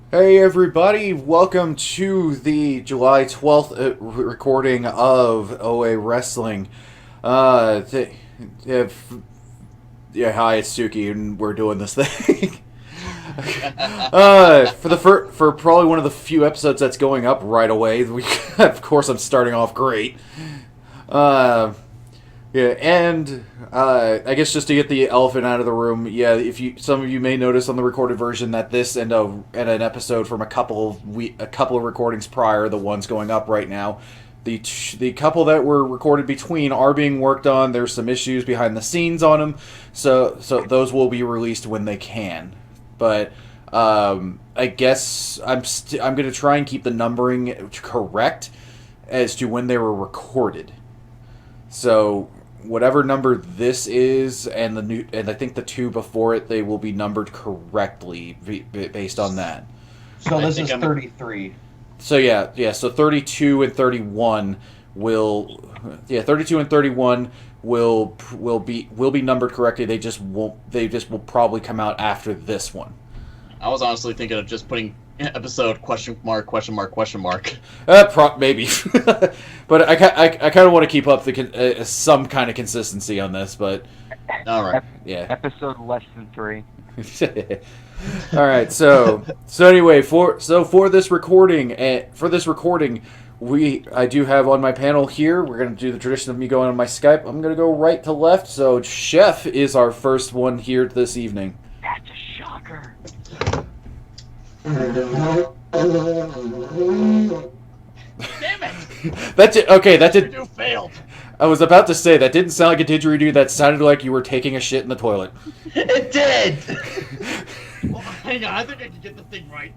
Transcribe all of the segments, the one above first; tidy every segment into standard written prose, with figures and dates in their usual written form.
Hey everybody, welcome to the July 12th recording of OA Wrestling. If, yeah, hi, it's Suki, and we're doing this thing. For probably one of the few episodes that's going up right away, of course I'm starting off great. Uh, yeah, and I guess just to get the elephant out of the room, yeah, some of you may notice on the recorded version that this and an episode from a couple of recordings prior, the ones going up right now, the couple that were recorded between are being worked on. There's some issues behind the scenes on them, so those will be released when they can. But I guess I'm going to try and keep the numbering correct as to when they were recorded. So whatever number this is, and I think the two before it, they will be numbered correctly based on that. So this is 33. So yeah. So 32 and 31 will, 32 and 31 will be numbered correctly. They just won't. They just will probably come out after this one. I was honestly thinking of just putting episode question mark. Maybe, but I kind of want to keep up some kind of consistency on this. But all right, yeah, episode less than 3. All right, so anyway, for this recording, I do have on my panel here. We're gonna do the tradition of me going on my Skype. I'm gonna go right to left. So Chef is our first one here this evening. That's a shocker. Damn it! That's it. Okay, that did. You failed. I was about to say that didn't sound like a didgeridoo. That sounded like you were taking a shit in the toilet. It did! Well, hang on, I think I can get the thing right.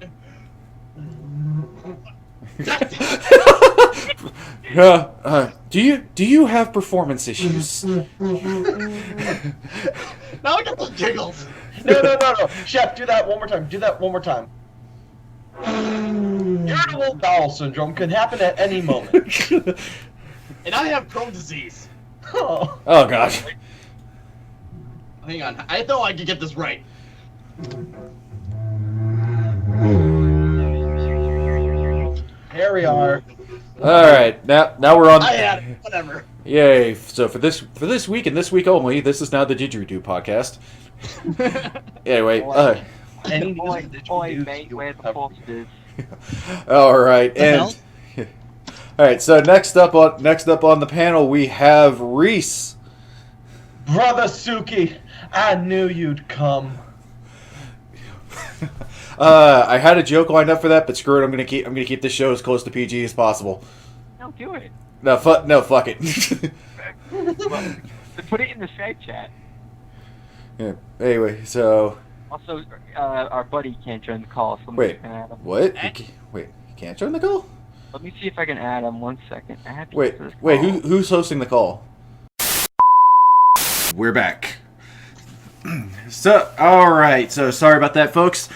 Do you have performance issues? Now I got the giggles. No. Chef, do that one more time. Irritable bowel syndrome can happen at any moment. And I have Crohn's disease. Oh. Oh gosh. Hang on, I thought I could get this right. Here we are. All right, now we're on. I had it. Whatever. Yay! So for this week and this week only, this is now the Didgeridoo podcast. Anyway, Any mate, where the force is. all right, and all right. So next up on the panel, we have Reese. Brother Suki, I knew you'd come. I had a joke lined up for that, but screw it. I'm gonna keep this show as close to PG as possible. No, do it. No, fuck it. Well, put it in the Skype chat. Yeah. Anyway, so Also, our buddy can't join the call, so wait, can add him. what? You can't join the call? Let me see if I can add him. 1 second. Wait, who's hosting the call? We're back. So, all right. So, sorry about that, folks.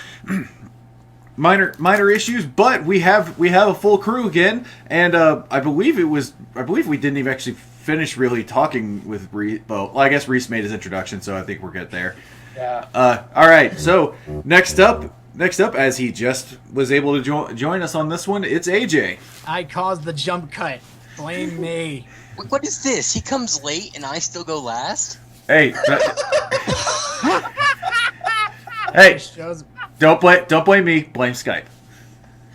Minor issues, but we have a full crew again, and I believe we didn't even actually finish really talking with Reese. Well, I guess Reese made his introduction, so I think we're good there. Yeah. All right. So next up, as he just was able to join us on this one, it's AJ. I caused the jump cut. Blame me. What is this? He comes late and I still go last? Hey. Hey. Shows... Don't blame me. Blame Skype.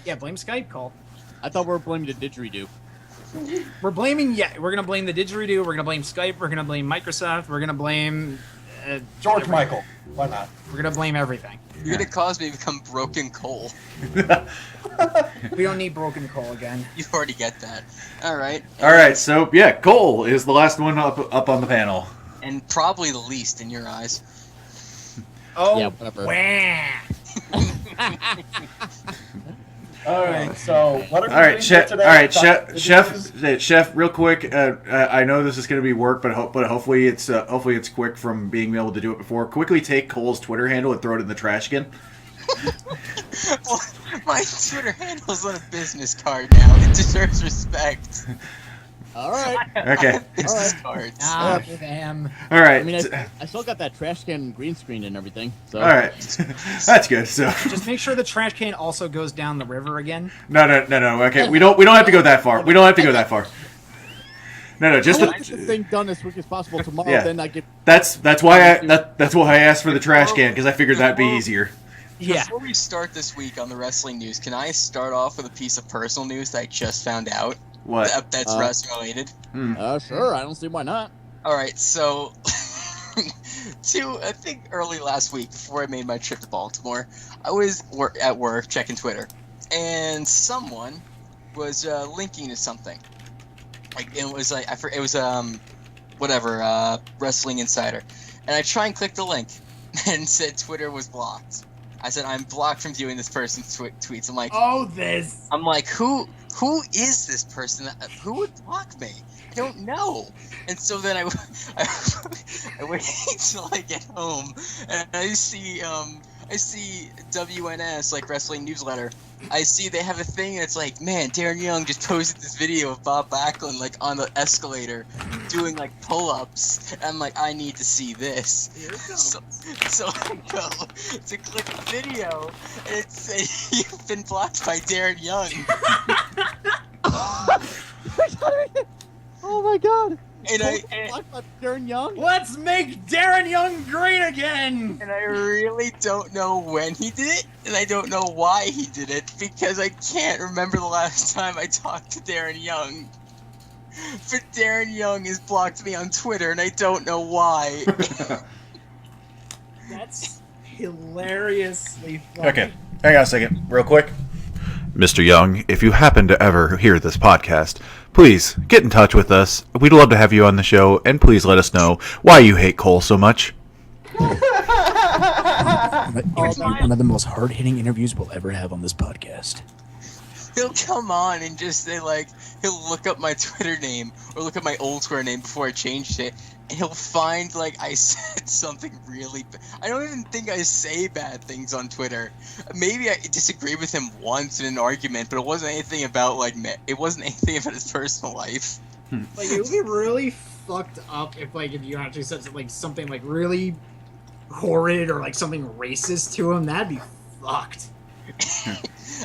Yeah, blame Skype call. I thought we were blaming the didgeridoo. We're gonna blame the didgeridoo. We're gonna blame Skype. We're gonna blame Microsoft. We're gonna blame George Michael. Why not? We're gonna blame everything. You're gonna cause me to become broken coal. We don't need broken coal again. You already get that. Alright. All right. So yeah, Cole is the last one up on the panel. And probably the least in your eyes. Oh, Yeah, whatever. Wah. All right. So what are we All right, doing chef. today? All right, chef. Real quick. I know this is going to be work, but hopefully it's quick from being able to do it before. Quickly take Cole's Twitter handle and throw it in the trash again. Well, my Twitter handle's on a business card now. It deserves respect. All right. Okay. Business Alright. cards. Ah, fam. All right. I mean, I still got that trash can green screen and everything. So. All right. That's good. So Just make sure the trash can also goes down the river again. no. Okay, we don't have to go that far. We don't have to go that far. No. Just I want to the, get this thing done as quick as possible tomorrow. Yeah. Then I get. that's why that's why I asked for the trash can because I figured that'd be easier. Yeah. Before we start this week on the wrestling news, can I start off with a piece of personal news that I just found out What? that's wrestling related? Sure. I don't see why not. All right, so I think early last week, before I made my trip to Baltimore, I was at work checking Twitter, and someone was linking to something. Like it was like it was Wrestling Insider, and I try and click the link, and said Twitter was blocked. I said I'm blocked from viewing this person's tweets. I'm like, I'm like, who is this person? Who would block me? I don't know. And so then I wait until I get home, and I see WNS, like Wrestling Newsletter. I see they have a thing, and it's like, man, Darren Young just posted this video of Bob Backlund like on the escalator doing like pull-ups. And I'm like, I need to see this. So I go to click the video, and it says you've been blocked by Darren Young. Oh my god. And Blocked by Darren Young. Let's make Darren Young great again! I really don't know when he did it, and I don't know why he did it, because I can't remember the last time I talked to Darren Young. But Darren Young has blocked me on Twitter, and I don't know why. That's hilariously funny. Okay, hang on a second, real quick. Mr. Young, if you happen to ever hear this podcast, please get in touch with us. We'd love to have you on the show, and please let us know why you hate Cole so much. One of the most hard-hitting interviews we'll ever have on this podcast. He'll come on and just say, like, he'll look up my Twitter name, or look up my old Twitter name before I changed it, and he'll find, like, I said something really I don't even think I say bad things on Twitter. Maybe I disagree with him once in an argument, but it wasn't anything about, like, it wasn't anything about his personal life. Like, it would be really fucked up if you actually said something like really horrid or like something racist to him. That'd be fucked.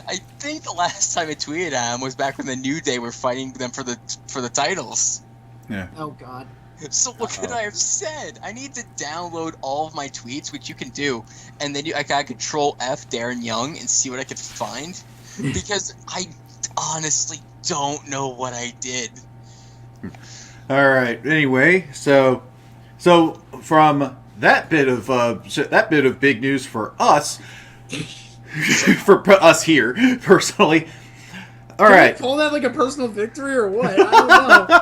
I think the last time I tweeted at him was back when the New Day were fighting them for the titles. Yeah. Oh god. So what could I have said? I need to download all of my tweets, which you can do, and then I got Control F Darren Young and see what I could find, because I honestly don't know what I did. All right. Anyway, so from that bit of big news for us, for us here personally. All right. Call that like a personal victory or what? I don't know.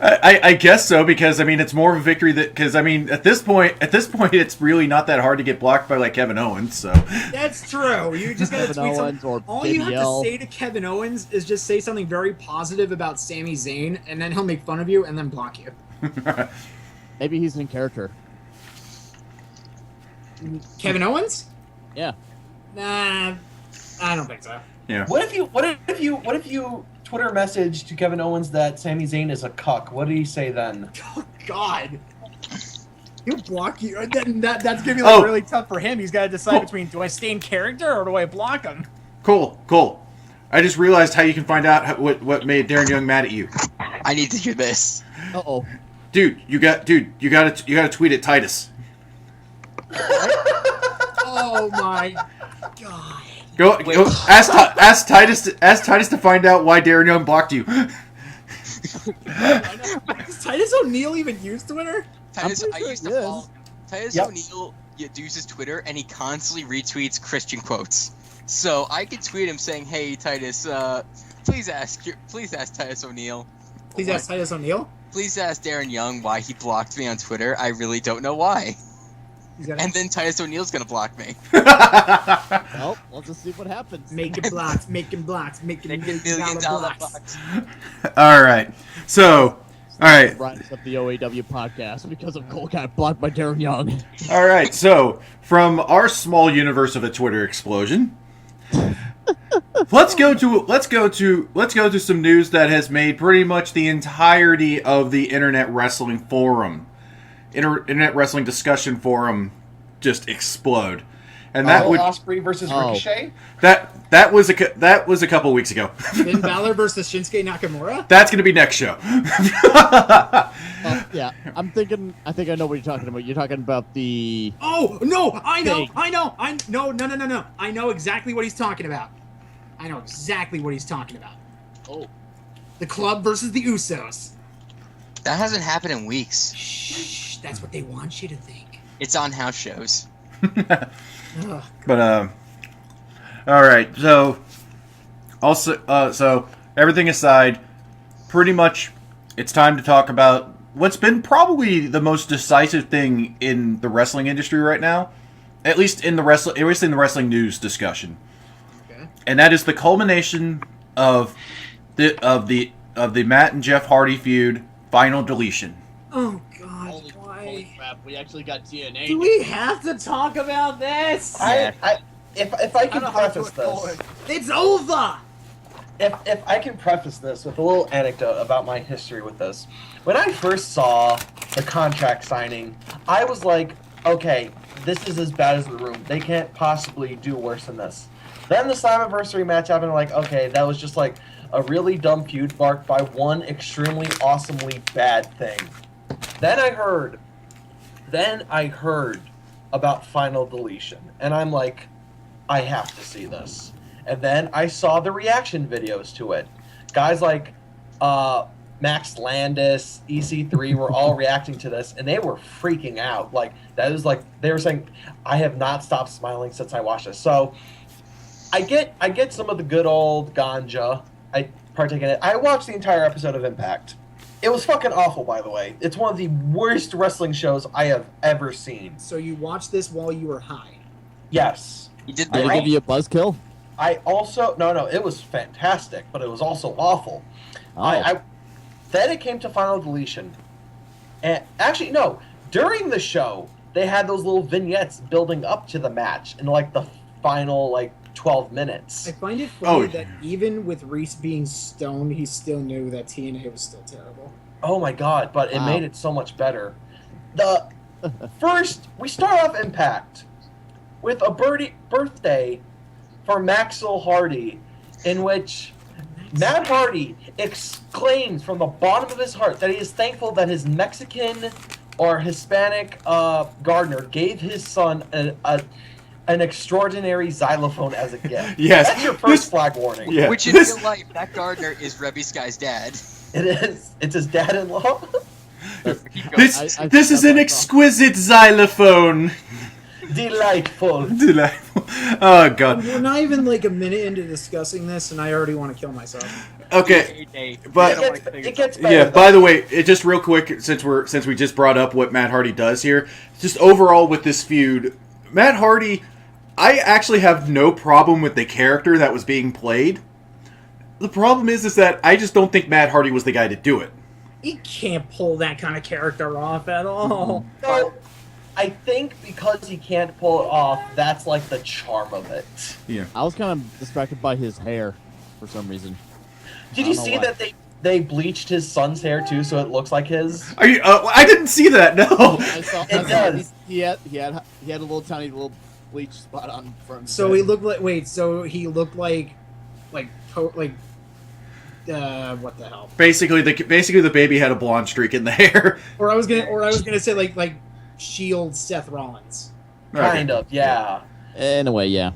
I guess so, because I mean it's more of a victory because I mean at this point it's really not that hard to get blocked by like Kevin Owens. So that's true. You just gotta Kevin tweet Owens or all you have JBL. to say to Kevin Owens is just say something very positive about Sami Zayn, and then he'll make fun of you and then block you. Maybe he's in character. Kevin Owens? Yeah. Nah, I don't think so. yeah. What if you Twitter message to Kevin Owens that Sami Zayn is a cuck? What did he say then? Oh God. He'll block you. That's gonna be like really tough for him. He's got to decide between do I stay in character or do I block him? Cool. I just realized how you can find out what made Darren Young mad at you. I need to hear this. Uh-oh. Dude, you gotta tweet at Titus. Oh my God. Go ask Titus to find out why Darren Young blocked you. Does Titus O'Neil even use Twitter? Titus, I'm I pretty used sure to he follow Titus Yep. O'Neil uses Twitter, and he constantly retweets Christian quotes. So I could tweet him saying, "Hey Titus, please ask Titus O'Neil. Please ask Titus O'Neil. Please ask Darren Young why he blocked me on Twitter. I really don't know why." And then Titus O'Neil's gonna block me. Well, let's just see what happens. Making blocks, making blocks, making Make $1 $1 million million blocks. blocks. All right. So, all right. Rise up the OAW podcast because of Cole got blocked by Darren Young. All right. So, from our small universe of a Twitter explosion, let's go to some news that has made pretty much the entirety of the Internet Wrestling Forum, Internet Wrestling Discussion Forum, just explode. And that would Ospreay versus Ricochet. that was a couple weeks ago. Finn Balor versus Shinsuke Nakamura. That's going to be next show. Yeah, I think I know what you're talking about. You're talking about the... Oh no! Thing. No! I know exactly what he's talking about. Oh. The Club versus the Usos. That hasn't happened in weeks. Shh, that's what they want you to think. It's on house shows. Ugh. But all right. So so everything aside, pretty much it's time to talk about what's been probably the most decisive thing in the wrestling industry right now, at least in the wrestling news discussion. Okay. And that is the culmination of the Matt and Jeff Hardy feud, Final Deletion. Oh God! Holy Why? crap, we actually got TNA. Do we have to talk about this? If I can preface this, It's over. if I can preface this with a little anecdote about my history with this. When I first saw the contract signing, I was like, okay, this is as bad as The Room. They can't possibly do worse than this. Then the Slammiversary match happened, like, okay, that was just like a really dumb feud marked by one extremely awesomely bad thing. Then I heard about Final Deletion, and I'm like, I have to see this. And then I saw the reaction videos to it. Guys like Max Landis, EC3 were all reacting to this, and they were freaking out. Like, that was like, they were saying, I have not stopped smiling since I watched this. So I get some of the good old ganja. I partake in it. I watched the entire episode of Impact. It was fucking awful, by the way. It's one of the worst wrestling shows I have ever seen. So you watched this while you were high. Yes. You did Did the it right. give you a buzzkill? I also no, it was fantastic, but it was also awful. Oh. Then it came to Final Deletion, and actually no, during the show they had those little vignettes building up to the match in like the final like 12 minutes. I find it funny Oh. that even with Reese being stoned, he still knew that TNA was still terrible. Oh my god, but it Wow. made it so much better. The first we start off Impact with a birthday for Maxwell Hardy, in which Matt Hardy exclaims from the bottom of his heart that he is thankful that his Mexican or Hispanic gardener gave his son an extraordinary xylophone as a gift. Yes. That's your first flag warning. Yeah. Which in This- real life, that gardener is Rebby Sky's dad. It is. It's his dad-in-law. This I- this is that's an what I exquisite xylophone. Delightful. Delightful. Oh god. We're not even like a minute into discussing this, and I already want to kill myself. Okay. But It gets better. yeah, though. by the way, it just real quick since we just brought up what Matt Hardy does here, just overall with this feud, Matt Hardy, I actually have no problem with the character that was being played. The problem is that I just don't think Matt Hardy was the guy to do it. He can't pull that kind of character off at all. No, I think because he can't pull it off, that's like the charm of it. I was kind of distracted by his hair for some reason. Did I you don't know see why. that they bleached his son's hair too, so it looks like his? Are you? I didn't see that. No. I saw, It I saw does. He had a little tiny little bleach spot on front. So he looked like he looked like what the hell? Basically, the baby had a blonde streak in the hair. Or I was gonna say like Shield Seth Rollins. Kind of, yeah. In a way, yeah.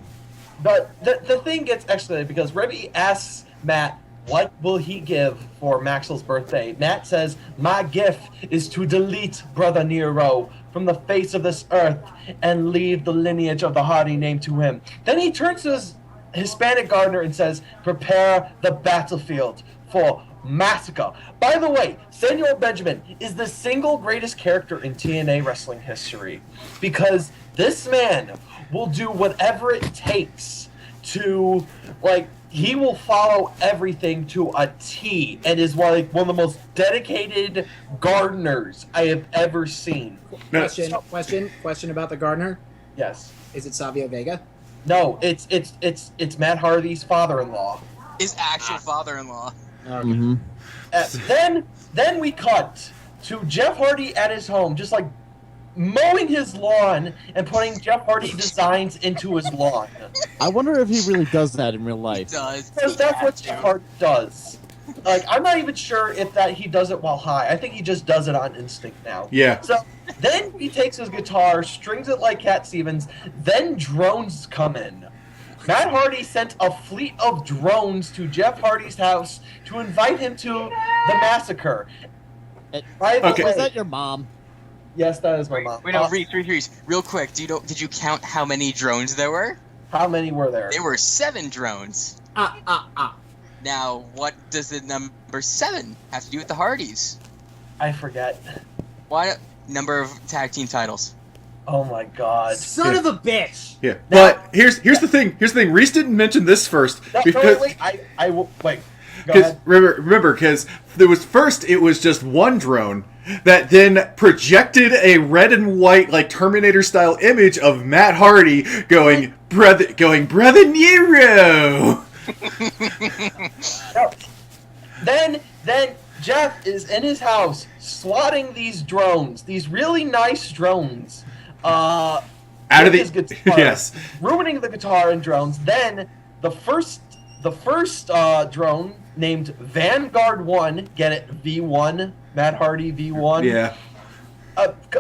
But the thing gets escalated because Rebby asks Matt, what will he give for Maxwell's birthday? Matt says, my gift is to delete Brother Nero from the face of this earth and leave the lineage of the Hardy name to him. Then he turns to his Hispanic gardener and says, prepare the battlefield for massacre. By the way, Senor Benjamin is the single greatest character in TNA wrestling history because this man will do whatever it takes to, like, he will follow everything to a T and is one of the most dedicated gardeners I have ever seen. No. Question about the gardener. Yes. Is it Savio Vega? No, it's Matt Hardy's father-in-law. His actual father-in-law. Mm-hmm. Then we cut to Jeff Hardy at his home, just like mowing his lawn and putting Jeff Hardy designs into his lawn. I wonder if he really does that in real He life. does. Because that's what Jeff Hardy does. Like, I'm not even sure if that he does it while high. I think he just does it on instinct now. Yeah. So then he takes his guitar, strings it like Cat Stevens, then drones come in. Matt Hardy sent a fleet of drones to Jeff Hardy's house to invite him to the massacre. By the Okay. way- Was that your mom? Yes, that is my mom. Wait, no, Reese. Real quick, did you count how many drones there were? How many were there? There were 7 drones. Now, what does the number 7 have to do with the Hardys? I forget. Why? Number of tag team titles. Oh my god. Son of a bitch! Yeah. But here's the thing. Reese didn't mention this first No, because wait. I will wait. Go ahead. remember because it was just one drone that then projected a red and white like Terminator style image of Matt Hardy going brother Nero. No. Then Jeff is in his house swatting these drones, these really nice drones. Out of with the his guitar, yes. ruining the guitar and drones. Then the first drone named Vanguard 1, get it, V1, Matt Hardy V1, Yeah.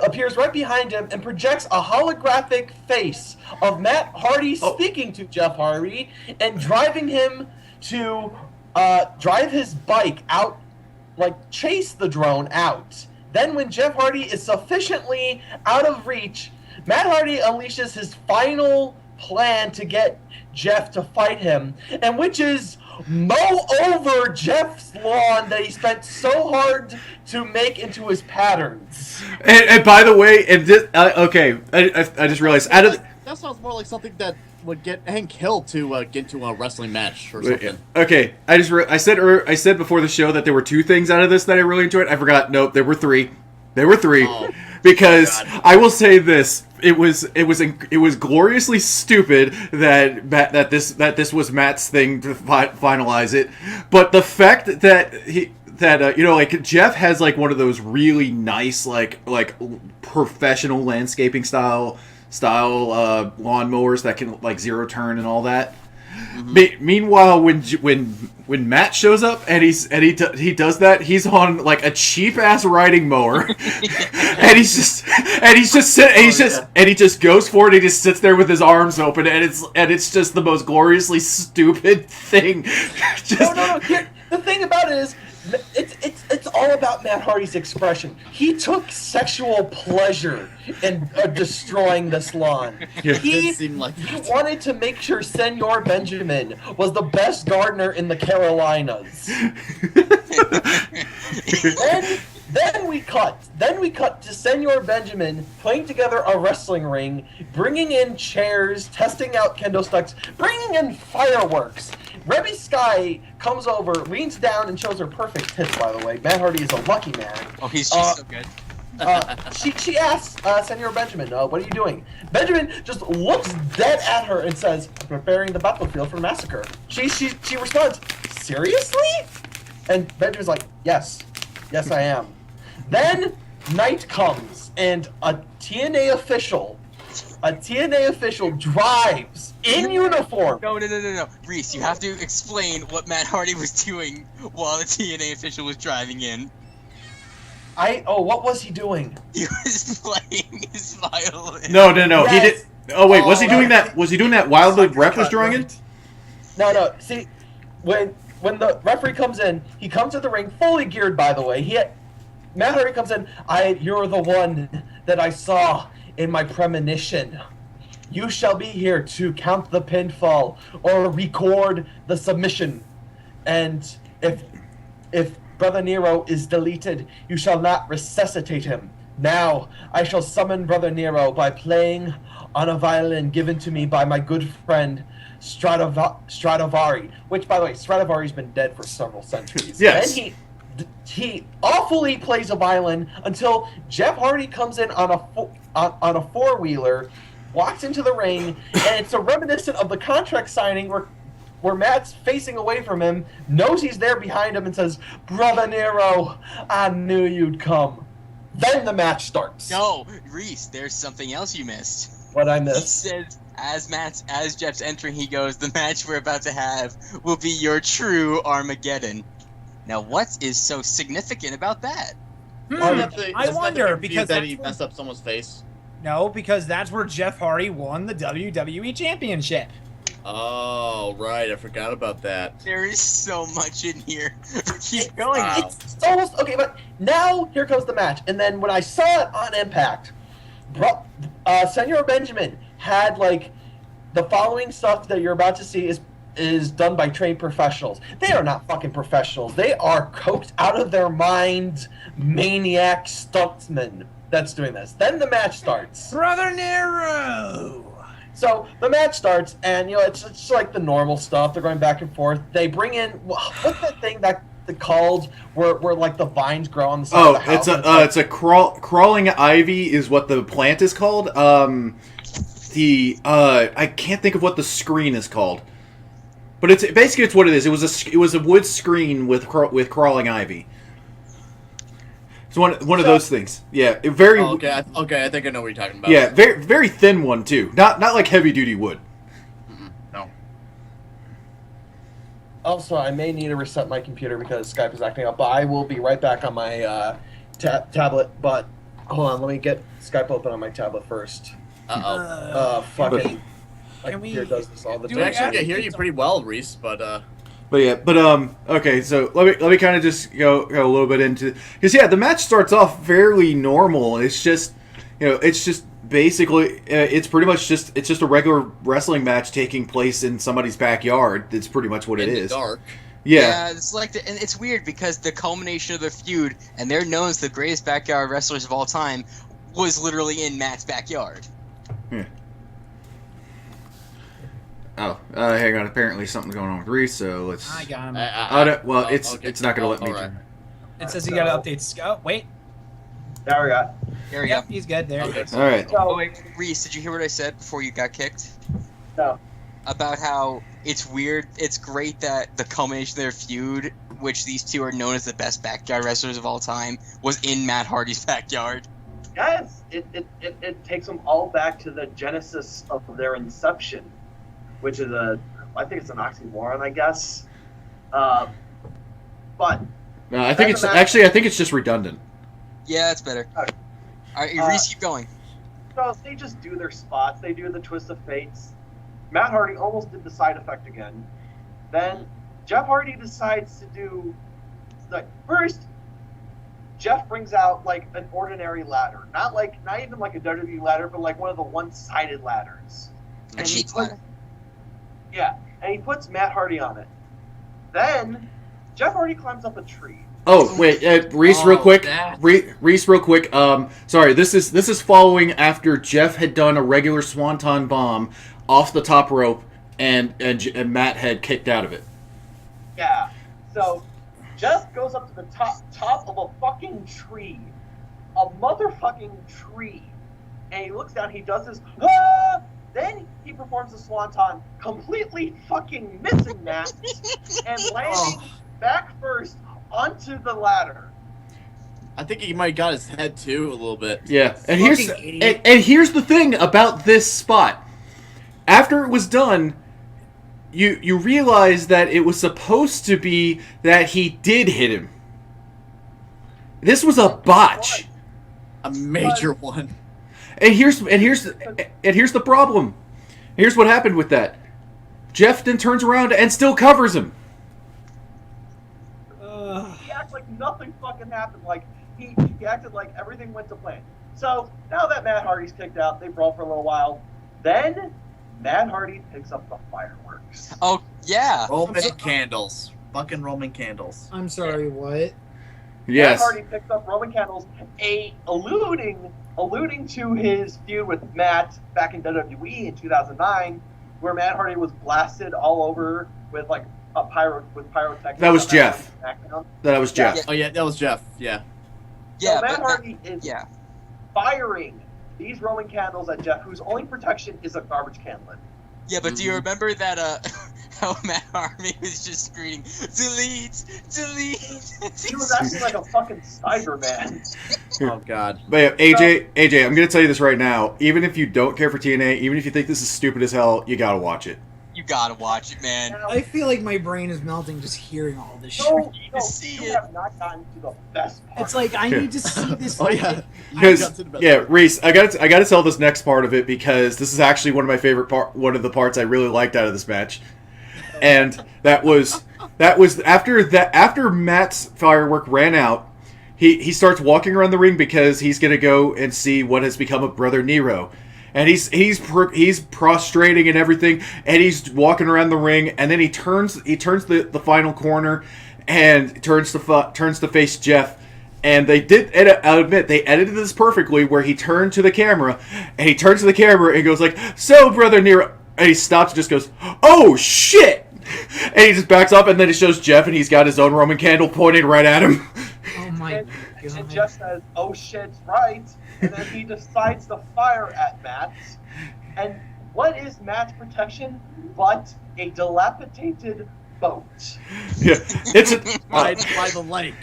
appears right behind him and projects a holographic face of Matt Hardy Oh. speaking to Jeff Hardy and driving him to drive his bike out, like chase the drone out. Then when Jeff Hardy is sufficiently out of reach, Matt Hardy unleashes his final plan to get Jeff to fight him, and which is mow over Jeff's lawn that he spent so hard to make into his patterns. And by the way, and this, okay, I just realized out of the, That sounds more like something that would get Hank Hill to get into a wrestling match or something. okay, I said before the show that there were 2 things out of this that I really enjoyed. I forgot. Nope, there were 3. There were 3 because I will say this: it was gloriously stupid that this was Matt's thing to finalize it, but the fact that like Jeff has like one of those really nice like professional landscaping style lawnmowers that can like zero turn and all that. Meanwhile, when Matt shows up and he does that, he's on like a cheap ass riding mower, and he just goes for it. He just sits there with his arms open, and it's just the most gloriously stupid thing. No. Here, the thing about it is, it's all about Matt Hardy's expression. He took sexual pleasure in destroying this lawn. Yeah. He It seemed like he wanted to make sure Senor Benjamin was the best gardener in the Carolinas. Then we cut to Senor Benjamin putting together a wrestling ring, bringing in chairs, testing out kendo sticks, bringing in fireworks. Rebby Sky comes over, leans down, and shows her perfect tits, by the way. Matt Hardy is a lucky man. Oh, he's just so good. She asks Senor Benjamin, what are you doing? Benjamin just looks dead at her and says, preparing the battlefield for massacre. She responds, seriously? And Benjamin's like, yes, I am. Then night comes, and a TNA official drives in uniform. No. Reese, you have to explain what Matt Hardy was doing while the TNA official was driving in. What was he doing? He was playing his violin. No. Yes. He did. Oh wait, was he Oh, doing that's- that? Was he doing that while the ref was drawing in? No. See, when the referee comes in, he comes to the ring fully geared. By the way, Matt Hardy comes in. You're the one that I saw in my premonition. You shall be here to count the pinfall or record the submission. And if Brother Nero is deleted, you shall not resuscitate him. Now I shall summon Brother Nero by playing on a violin given to me by my good friend Stradivari. Which, by the way, Stradivari's been dead for several centuries. Yes. Then he awfully plays a violin until Jeff Hardy comes in on a four-wheeler walks into the ring, and it's a reminiscent of the contract signing where Matt's facing away from him, knows he's there behind him, and says, "Brother Nero, I knew you'd come." Then the match starts. No, Reese, there's something else you missed. What I He missed. says, as Jeff's entering, he goes, "The match we're about to have will be your true Armageddon." Now, what is so significant about that? I wonder, because that that's he where- messed up someone's face. No, because that's where Jeff Hardy won the WWE Championship. Oh, right. I forgot about that. There is so much in here. Keep going. Wow. It's almost okay, but now here comes the match. And then when I saw it on Impact, Senor Benjamin had like the following stuff that you're about to see is done by trained professionals. They are not fucking professionals. They are coked out of their mind maniac stuntsmen that's doing this. Then the match starts. Brother Nero! So the match starts, and it's like the normal stuff. They're going back and forth. They bring in what's that thing that they called where like the vines grow on the side of the house? It's a crawling ivy is what the plant is called. I can't think of what the screen is called, but it's basically what it is. It was a wood screen with crawling ivy. It's one of those things. Yeah, very. Oh, okay, I think I know what you're talking about. Yeah, very very thin one too. Not like heavy duty wood. No. Also, I may need to reset my computer because Skype is acting up, but I will be right back on my tablet. But hold on, let me get Skype open on my tablet first. Fucking. My Can we- computer does this all the do We time. actually can hear you pretty well, Reese, but Okay, so let me kind of just go a little bit into, because the match starts off fairly normal. It's just it's just basically it's pretty much just a regular wrestling match taking place in somebody's backyard. It's pretty much what it in is. the dark. Yeah. It's like, and it's weird because the culmination of the feud, and they're known as the greatest backyard wrestlers of all time, was literally in Matt's backyard. Oh, hang on. Apparently something's going on with Reese, so let's. I got him. It's not going to let me. Alright. It says you got to update. Oh, wait. There we go. There we Yep, go. he's good. There. Okay. All right. Oh wait, Reese, did you hear what I said before you got kicked? No. About how it's weird. It's great that the culmination of their feud, which these two are known as the best backyard wrestlers of all time, was in Matt Hardy's backyard. Yes, it takes them all back to the genesis of their inception, which is I think it's an oxymoron, I guess. But No, I think it's just redundant. Yeah, that's better. Okay. All right, Reese, keep going. so they just do their spots. They do the twist of fates. Matt Hardy almost did the side effect again. Then Jeff Hardy decides to do first. Jeff brings out like an ordinary ladder, not even like a WWE ladder, but like one of the one-sided ladders. A cheap ladder. Yeah, and he puts Matt Hardy on it. Then Jeff Hardy climbs up a tree. Oh wait, Reese, real quick. Reese, real quick. Sorry, this is following after Jeff had done a regular swanton bomb off the top rope, and Matt had kicked out of it. Yeah. So Jeff goes up to the top of a fucking tree, a motherfucking tree, and he looks down. He does this. Ah! Then he performs the swanton, completely fucking missing Matt, and landing back first onto the ladder. I think he might have got his head too a little bit. Yeah, and Fucking idiot. here's the thing about this spot. After it was done, you realize that it was supposed to be that he did hit him. This was a botch. A major one. And here's the problem. Here's what happened with that. Jeff then turns around and still covers him. He acts like nothing fucking happened. Like he acted like everything went to plan. So now that Matt Hardy's kicked out, they brawl for a little while. Then Matt Hardy picks up the fireworks. Oh yeah. Roman candles. Fucking Roman candles. I'm sorry, what? Yes. Matt Hardy picks up Roman candles, alluding to his feud with Matt back in WWE in 2009, where Matt Hardy was blasted all over with like pyrotechnics. That was on Jeff. SmackDown. That was Jeff. Oh yeah, that was Jeff. Yeah. Yeah, so Matt but Hardy is yeah. firing these Roman candles at Jeff, whose only protection is a garbage can lid. Yeah, but do you remember that how Matt Hardy was just screaming, delete, delete? He was acting like a fucking Cyberman. Oh God. But yeah, AJ, I'm gonna tell you this right now. Even if you don't care for TNA, even if you think this is stupid as hell, you gotta watch it. You gotta watch it, man. I feel like my brain is melting just hearing all this shit. No, see you it. have not gotten to the best part. It's like I need to see this. Oh yeah. Because Reese, I gotta tell this next part of it because this is actually one of my favorite one of the parts I really liked out of this match, and that was after Matt's firework ran out, he starts walking around the ring because he's gonna go and see what has become of Brother Nero. And he's prostrating and everything, and he's walking around the ring, and then he turns the final corner, and turns to face Jeff, and they did. I'll admit they edited this perfectly, where he turned to the camera, and goes like, "So, Brother Nero," and he stops and just goes, "Oh shit!" And he just backs up, and then it shows Jeff, and he's got his own Roman candle pointing right at him. Oh my and god! Jeff says, "Oh shit, right." And then he decides to fire at Matt. And what is Matt's protection but a dilapidated boat? Yeah, it's by the lake.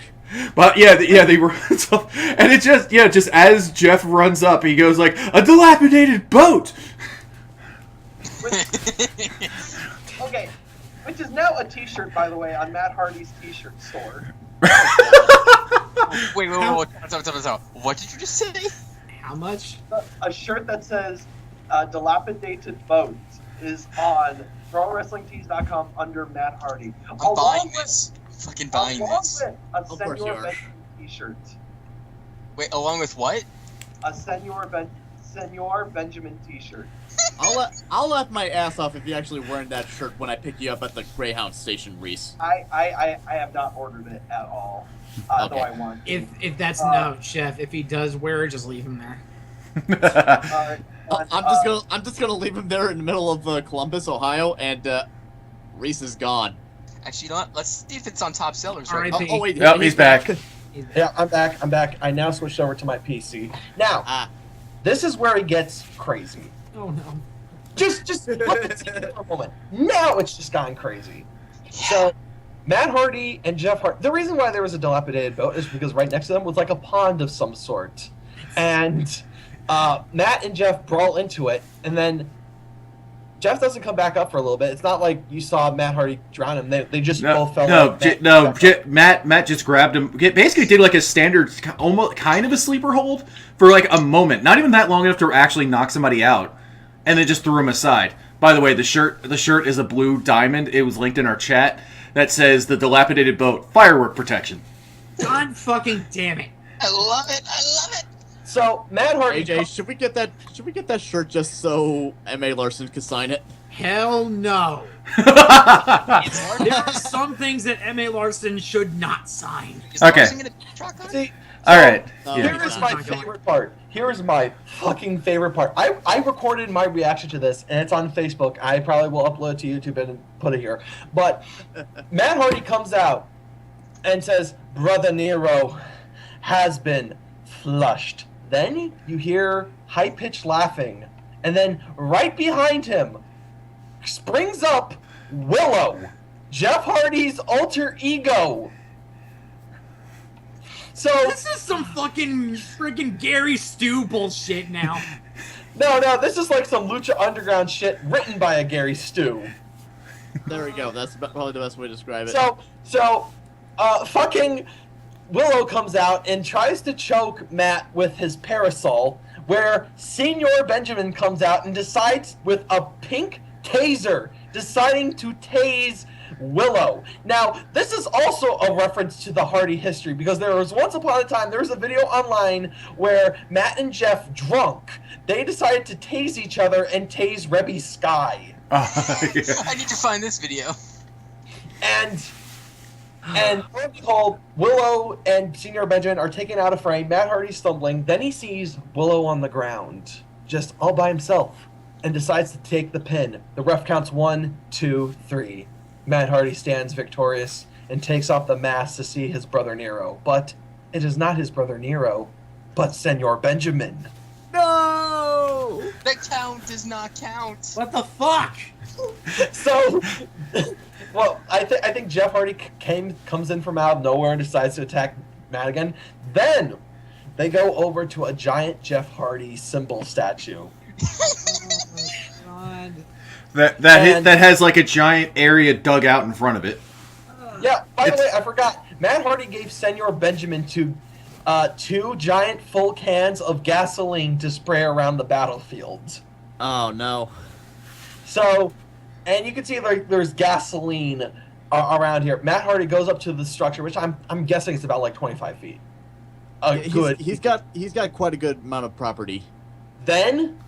But they were, and it just as Jeff runs up, he goes like, "A dilapidated boat." Okay, which is now a T-shirt, by the way, on Matt Hardy's T-shirt store. Wait, stop. What did you just say? How much? A shirt that says "Dilapidated Boat" is on ProWrestlingTees.com under Matt Hardy. I'm buying this. Fucking buying this. With a Of course you Senor are. Benjamin T-shirt. Wait, along with what? A Senor Benjamin T-shirt. I'll laugh my ass off if you're actually wearing that shirt when I pick you up at the Greyhound station, Reese. I have not ordered it at all. Okay. Though I want to. If that's no, Chef. If he does wear it, just leave him there. I'm just gonna leave him there in the middle of Columbus, Ohio, and Reese is gone. Actually, you know what? Let's see if it's on top sellers. Right? R.I.P. Oh wait, Yep, he's back. Yeah, I'm back. I now switched over to my PC. Now, this is where it gets crazy. Oh no. Just let it sit for a moment. Now it's just gotten crazy. So, Matt Hardy and Jeff Hardy. The reason why there was a dilapidated boat is because right next to them was like a pond of some sort, and Matt and Jeff brawl into it, and then Jeff doesn't come back up for a little bit. It's not like you saw Matt Hardy drown him. They just both fell. Matt just grabbed him. Basically, did like a standard, almost kind of a sleeper hold for like a moment. Not even that long enough to actually knock somebody out, and then just threw him aside. By the way, the shirt is a blue diamond. It was linked in our chat. That says the dilapidated boat firework protection. God fucking damn it! I love it. So Matt Hardy. AJ, should we get that shirt just so M.A. Larson could sign it? Hell no. There are some things that M.A. Larson should not sign. Is Okay. Larson gonna truck on it? See, All right. Here is my favorite part. Here is my fucking favorite part. I recorded my reaction to this, and it's on Facebook. I probably will upload it to YouTube and put it here. But Matt Hardy comes out and says, "Brother Nero has been flushed." Then you hear high-pitched laughing, and then right behind him springs up Willow, Jeff Hardy's alter ego. So This is some fucking freaking Gary Stu bullshit now. no, this is like some Lucha Underground shit written by a Gary Stu. There we go. That's probably the best way to describe it. So, fucking Willow comes out and tries to choke Matt with his parasol, where Senor Benjamin comes out and decides with a pink taser, deciding to tase Willow. Now, this is also a reference to the Hardy history, because there was once upon a time, there was a video online where Matt and Jeff, drunk, they decided to tase each other and tase Rebby Sky. I need to find this video. And lo and behold, Willow and Senor Benjamin are taken out of frame. Matt Hardy's stumbling. Then he sees Willow on the ground, just all by himself, and decides to take the pin. The ref counts 1, 2, 3. Matt Hardy stands victorious and takes off the mask to see his brother Nero. But it is not his brother Nero, but Senor Benjamin. No! That count does not count. What the fuck? So, well, I think Jeff Hardy comes in from out of nowhere and decides to attack Matt again. Then they go over to a giant Jeff Hardy symbol statue. God. That has like a giant area dug out in front of it. Yeah, by the way, I forgot. Matt Hardy gave Senor Benjamin two giant full cans of gasoline to spray around the battlefield. Oh no. So, and you can see like there's gasoline around here. Matt Hardy goes up to the structure, which I'm guessing it's about like 25 feet. Good. He's got quite a good amount of property. Then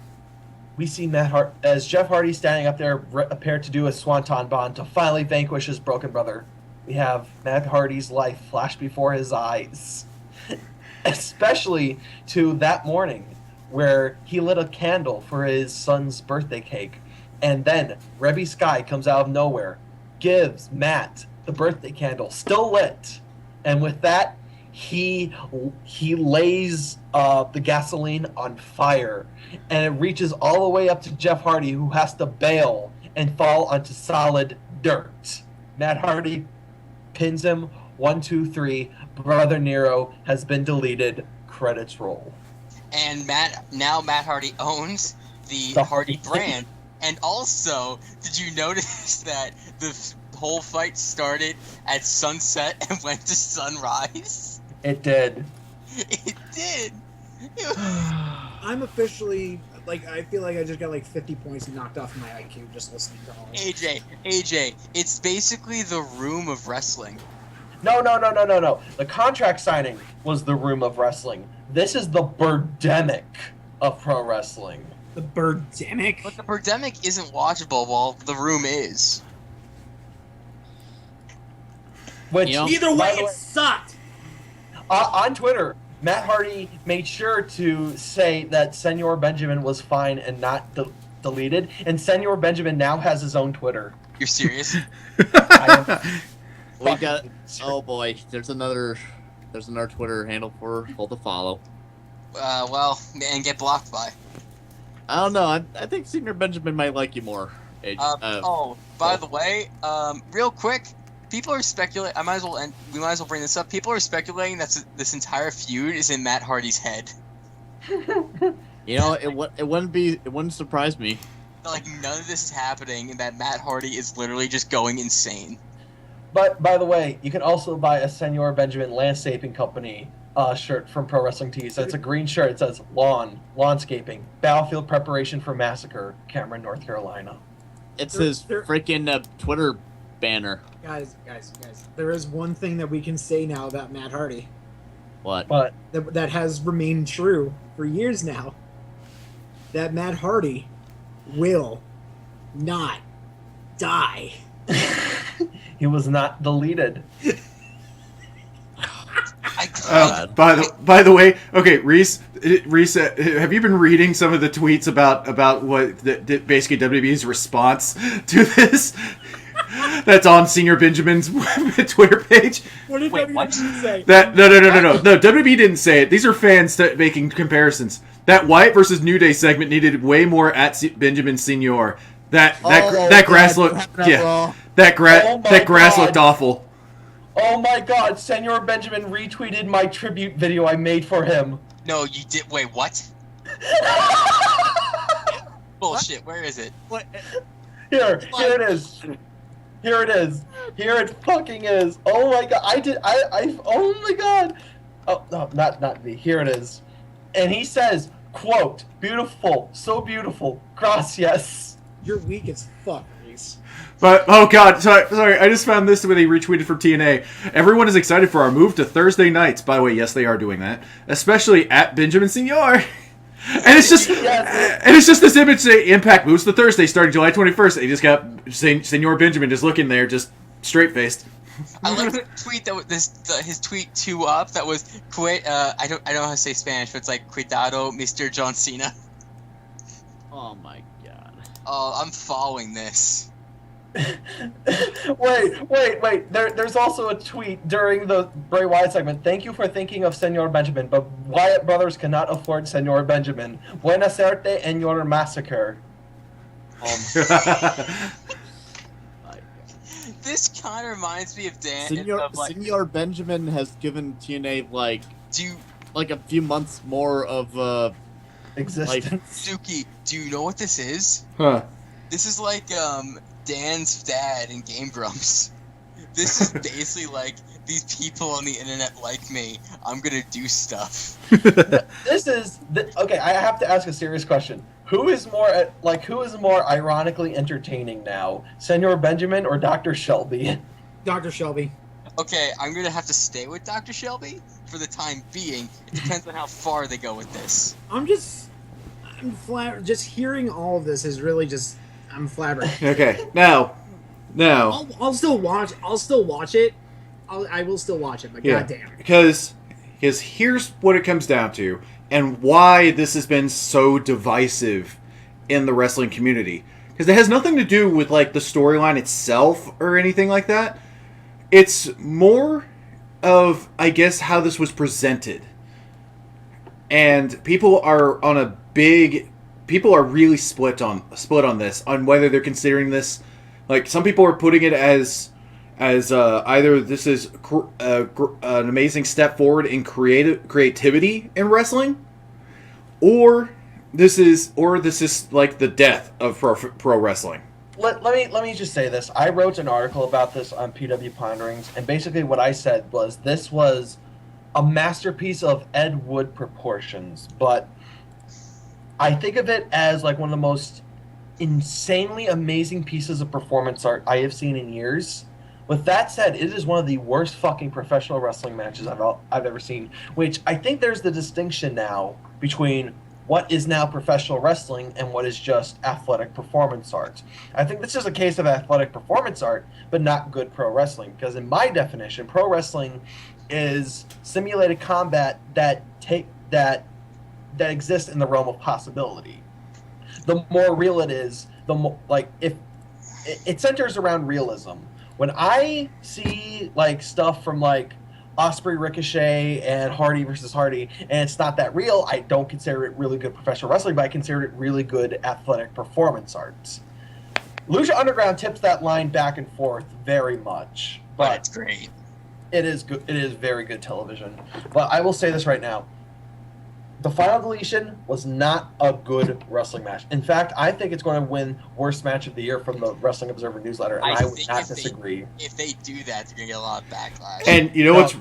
we see as Jeff Hardy standing up there, prepared to do a swanton bomb to finally vanquish his broken brother. We have Matt Hardy's life flash before his eyes, especially to that morning where he lit a candle for his son's birthday cake, and then Rebby Sky comes out of nowhere, gives Matt the birthday candle still lit, and with that he lays the gasoline on fire, and it reaches all the way up to Jeff Hardy, who has to bail and fall onto solid dirt. Matt Hardy pins him. 1, 2, 3. Brother Nero has been deleted. Credits roll. And Matt Hardy owns the Hardy brand. And also, did you notice that the whole fight started at sunset and went to sunrise? It did. It did. I'm officially, like, I feel like I just got like 50 points knocked off my IQ just listening to all this. AJ, it's basically the room of wrestling. No. The contract signing was the room of wrestling. This is the birdemic of pro wrestling. The birdemic? But the birdemic isn't watchable while the room is. Which, either way, it sucked. On Twitter, Matt Hardy made sure to say that Senor Benjamin was fine and not deleted, and Senor Benjamin now has his own Twitter. You're serious? We got. Oh boy, there's another Twitter handle for people to follow. Well, and get blocked by. I don't know. I think Senior Benjamin might like you more. By the way, real quick, people are speculating. We might as well bring this up. People are speculating that this entire feud is in Matt Hardy's head. You know, it wouldn't surprise me. Like none of this is happening, and that Matt Hardy is literally just going insane. But by the way, you can also buy a Senor Benjamin Landscaping Company shirt from Pro Wrestling Tees. It's a green shirt. It says lawnscaping, battlefield preparation for massacre, Cameron, North Carolina. It's his freaking Twitter banner. Guys, there is one thing that we can say now about Matt Hardy. What? That has remained true for years now. That Matt Hardy will not die. He was not deleted. By the way, okay, Reese, have you been reading some of the tweets about what basically WWE's response to this? That's on Senior Benjamin's Twitter page. What did WWE say? No. WWE didn't say it. These are fans making comparisons. That Wyatt versus New Day segment needed way more at Benjamin Senior. That grass looked that grass looked awful. Oh my God! Senor Benjamin retweeted my tribute video I made for him. No, you did. Wait, what? Bullshit. Where is it? What? Here it is. Here it is. Here it fucking is. Oh my God! Oh my God! Oh no, not me. Here it is. And he says, "Quote: Beautiful, so beautiful. Gracias." You're weak as fuck, Reese. But oh god, sorry, I just found this when they retweeted from TNA. Everyone is excited for our move to Thursday nights. By the way, yes, they are doing that, especially at Benjamin Senior. And it's just, this image saying Impact moves to Thursday starting July 21st. They just got Senor Benjamin just looking there, just straight faced. I like the tweet his tweet 2 up that was I don't know how to say Spanish, but it's like Cuidado, Mr. John Cena. Oh my god. Oh, I'm following this. wait. There's also a tweet during the Bray Wyatt segment. Thank you for thinking of Senor Benjamin, but Wyatt brothers cannot afford Senor Benjamin. Buena suerte en your massacre. This kind of reminds me of Dan. Senor Benjamin has given TNA like a few months more of existence. Suki, do you know what this is? Huh. This is like Dan's dad in Game Grumps. This is basically like these people on the internet like me. I'm gonna do stuff. Okay. I have to ask a serious question. Who is more ironically entertaining now, Senor Benjamin or Dr. Shelby? Dr. Shelby. Okay, I'm gonna have to stay with Dr. Shelby for the time being. It depends on how far they go with this. I'm flat. Just hearing all of this is really just. I'm flabbergasted. Okay, now. I'll still watch. I'll still watch it. I will still watch it. But goddamn. Because here's what it comes down to, and why this has been so divisive in the wrestling community. Because it has nothing to do with like the storyline itself or anything like that. It's more of, I guess, how this was presented. And people are really split on this, on whether they're considering this, like, some people are putting it as either this is an amazing step forward in creativity in wrestling, or this is like the death of pro wrestling. Let me just say this. I wrote an article about this on PW Ponderings, and basically what I said was this was a masterpiece of Ed Wood proportions, but I think of it as like one of the most insanely amazing pieces of performance art I have seen in years. With that said, it is one of the worst fucking professional wrestling matches I've ever seen, which I think there's the distinction now between what is now professional wrestling and what is just athletic performance art. I think this is a case of athletic performance art, but not good pro wrestling, because in my definition, pro wrestling is simulated combat that exists in the realm of possibility. The more real it is, the more, like, if it centers around realism. When I see like stuff from like Ospreay, Ricochet, and Hardy versus Hardy, and it's not that real, I don't consider it really good professional wrestling, but I consider it really good athletic performance arts. Lucha Underground tips that line back and forth very much, but it's great. It is good. It is very good television. But I will say this right now. The Final Deletion was not a good wrestling match. In fact, I think it's going to win Worst Match of the Year from the Wrestling Observer newsletter, and I would not disagree. If they do that, they're gonna get a lot of backlash. And you know what's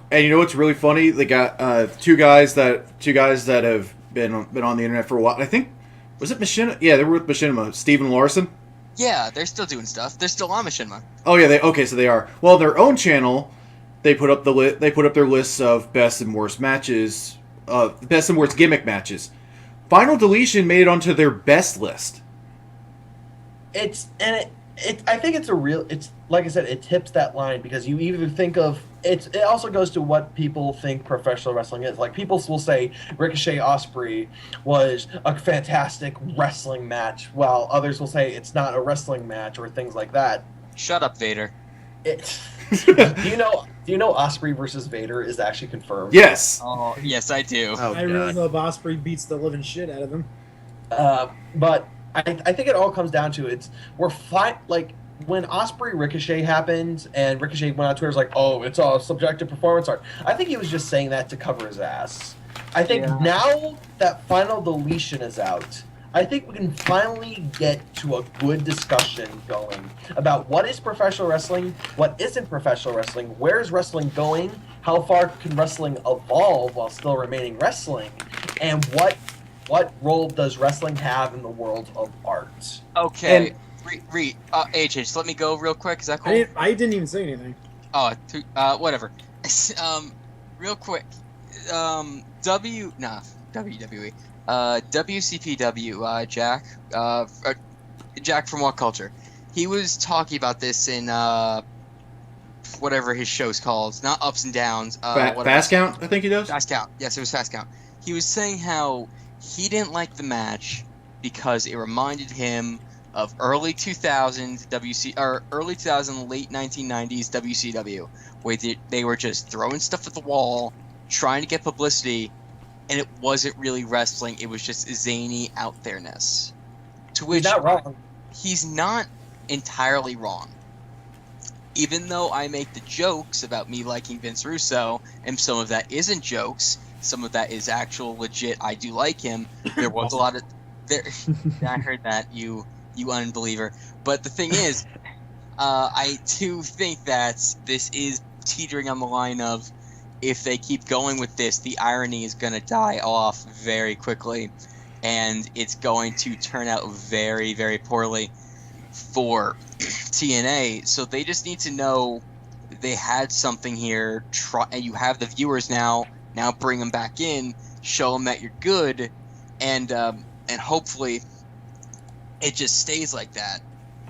really funny? They got two guys that have been on the internet for a while. I think, was it Machinima? Yeah, they were with Machinima. Steven Larson. Yeah, they're still doing stuff. They're still on Machinima. Oh yeah, so they are. Well, their own channel, they put up their lists of best and worst matches. Best and worst gimmick matches. Final Deletion made it onto their best list. I think it's like I said, it tips that line, because you either think of it also goes to what people think professional wrestling is. Like, people will say Ricochet Ospreay was a fantastic wrestling match, while others will say it's not a wrestling match, or things like that. Shut up, Vader. Do you know Ospreay versus Vader is actually confirmed? Yes. Oh, yes, I do. Oh, I really love Ospreay beats the living shit out of him. But I think it all comes down to like when Ospreay Ricochet happened, and Ricochet went on Twitter, was like, "Oh, it's all subjective performance art." I think he was just saying that to cover his ass. I think now that Final Deletion is out, I think we can finally get to a good discussion going about what is professional wrestling, what isn't professional wrestling, where is wrestling going, how far can wrestling evolve while still remaining wrestling, and what role does wrestling have in the world of art. Okay, AJ, just let me go real quick. Is that cool? I didn't even say anything. Oh, whatever. Real quick. WWE. WCPW, Jack from What Culture. He was talking about this in whatever his show's called, not Ups and Downs. Fast Count, I think he does. Fast Count, yes, it was Fast Count. He was saying how he didn't like the match because it reminded him of early 2000s or early 2000, late 1990s WCW, where they were just throwing stuff at the wall, trying to get publicity, and it wasn't really wrestling. It was just zany out there-ness. To which He's not wrong. he's not entirely wrong. Even though I make the jokes about me liking Vince Russo, and some of that isn't jokes, some of that is actual legit. I do like him. There was a lot of there. I heard that, you unbeliever. But the thing is, I do think that this is teetering on the line of, if they keep going with this, the irony is going to die off very quickly, and it's going to turn out very, very poorly for TNA. So they just need to know they had something here. And you have the viewers now. Now bring them back in, show them that you're good, and hopefully it just stays like that.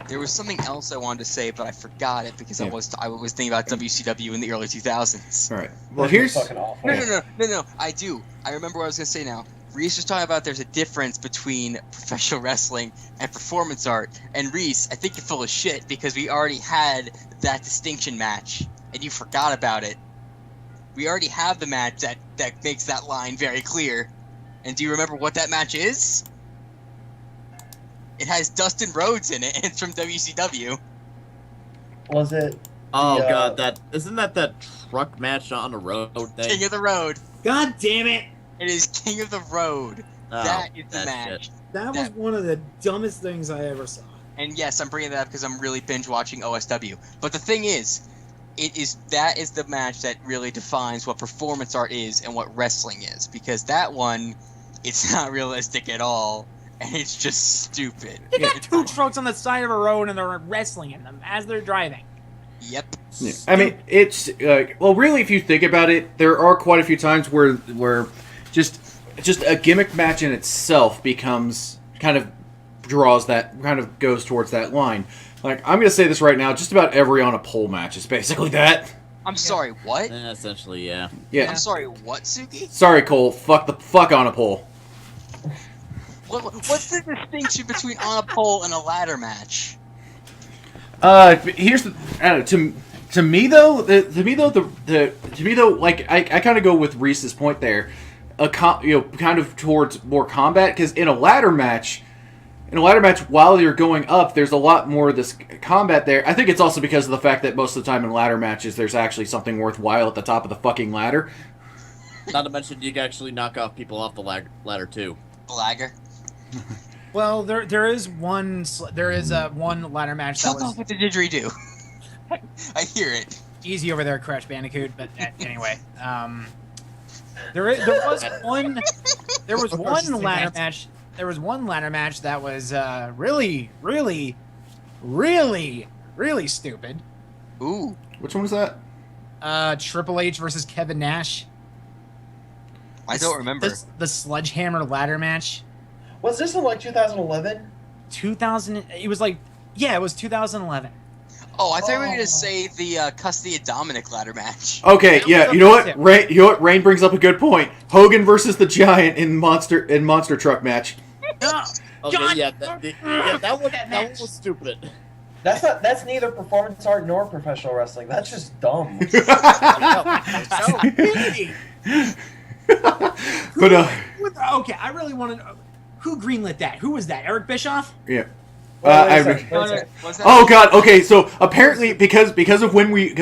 There was something else I wanted to say, but I forgot it because I was thinking about WCW in the early 2000s. All right. Well, here's fucking awful. No. I do. I remember what I was gonna say now. Reese was talking about there's a difference between professional wrestling and performance art. And Reese, I think you're full of shit because we already had that distinction match, and you forgot about it. We already have the match that makes that line very clear. And do you remember what that match is? It has Dustin Rhodes in it, and it's from WCW. Was it? Oh the, god, isn't that truck match on the road thing? King of the Road. God damn it! It is King of the Road. Oh, that is the that match. shit. That was one of the dumbest things I ever saw. And yes, I'm bringing that up because I'm really binge watching OSW. But the thing is, that is the match that really defines what performance art is and what wrestling is. Because that one, it's not realistic at all, and it's just stupid. They got two trucks on the side of a road and they're wrestling in them as they're driving. Yep. Yeah. I mean, it's well, really, if you think about it, there are quite a few times where just a gimmick match in itself becomes goes towards that line. Like, I'm gonna say this right now, just about every on a pole match is basically that. I'm sorry, what? Essentially, yeah. Yeah. I'm sorry, what, Suki? Sorry, Cole. Fuck the fuck on a pole. What's the distinction between on a pole and a ladder match? Here's the to me though, like I kind of go with Reese's point there, kind of towards more combat, because in a ladder match, while you're going up, there's a lot more of this combat there. I think it's also because of the fact that most of the time in ladder matches, there's actually something worthwhile at the top of the fucking ladder. Not to mention, you can actually knock off people off the ladder too. Blagger. Well, there is one ladder match that Shut up was with the didgeridoo. I hear it. easy over there, Crash Bandicoot. But anyway, there was one ladder match. There was one ladder match that was really, really, really, really stupid. Ooh. Which one was that? Triple H versus Kevin Nash. I don't remember. The sledgehammer ladder match. Was this in like 2011? 2000. It was like, yeah, it was 2011. Oh, I thought you were going to say the Custody of Dominic ladder match. Okay, yeah, you know what? Rain brings up a good point. Hogan versus the Giant in monster truck match. Okay, yeah, that one was stupid. That's neither performance art nor professional wrestling. That's just dumb. But okay, I really want to know who greenlit that. Who was that? Eric Bischoff? yeah. Was that Oh god. Okay, so apparently because of when we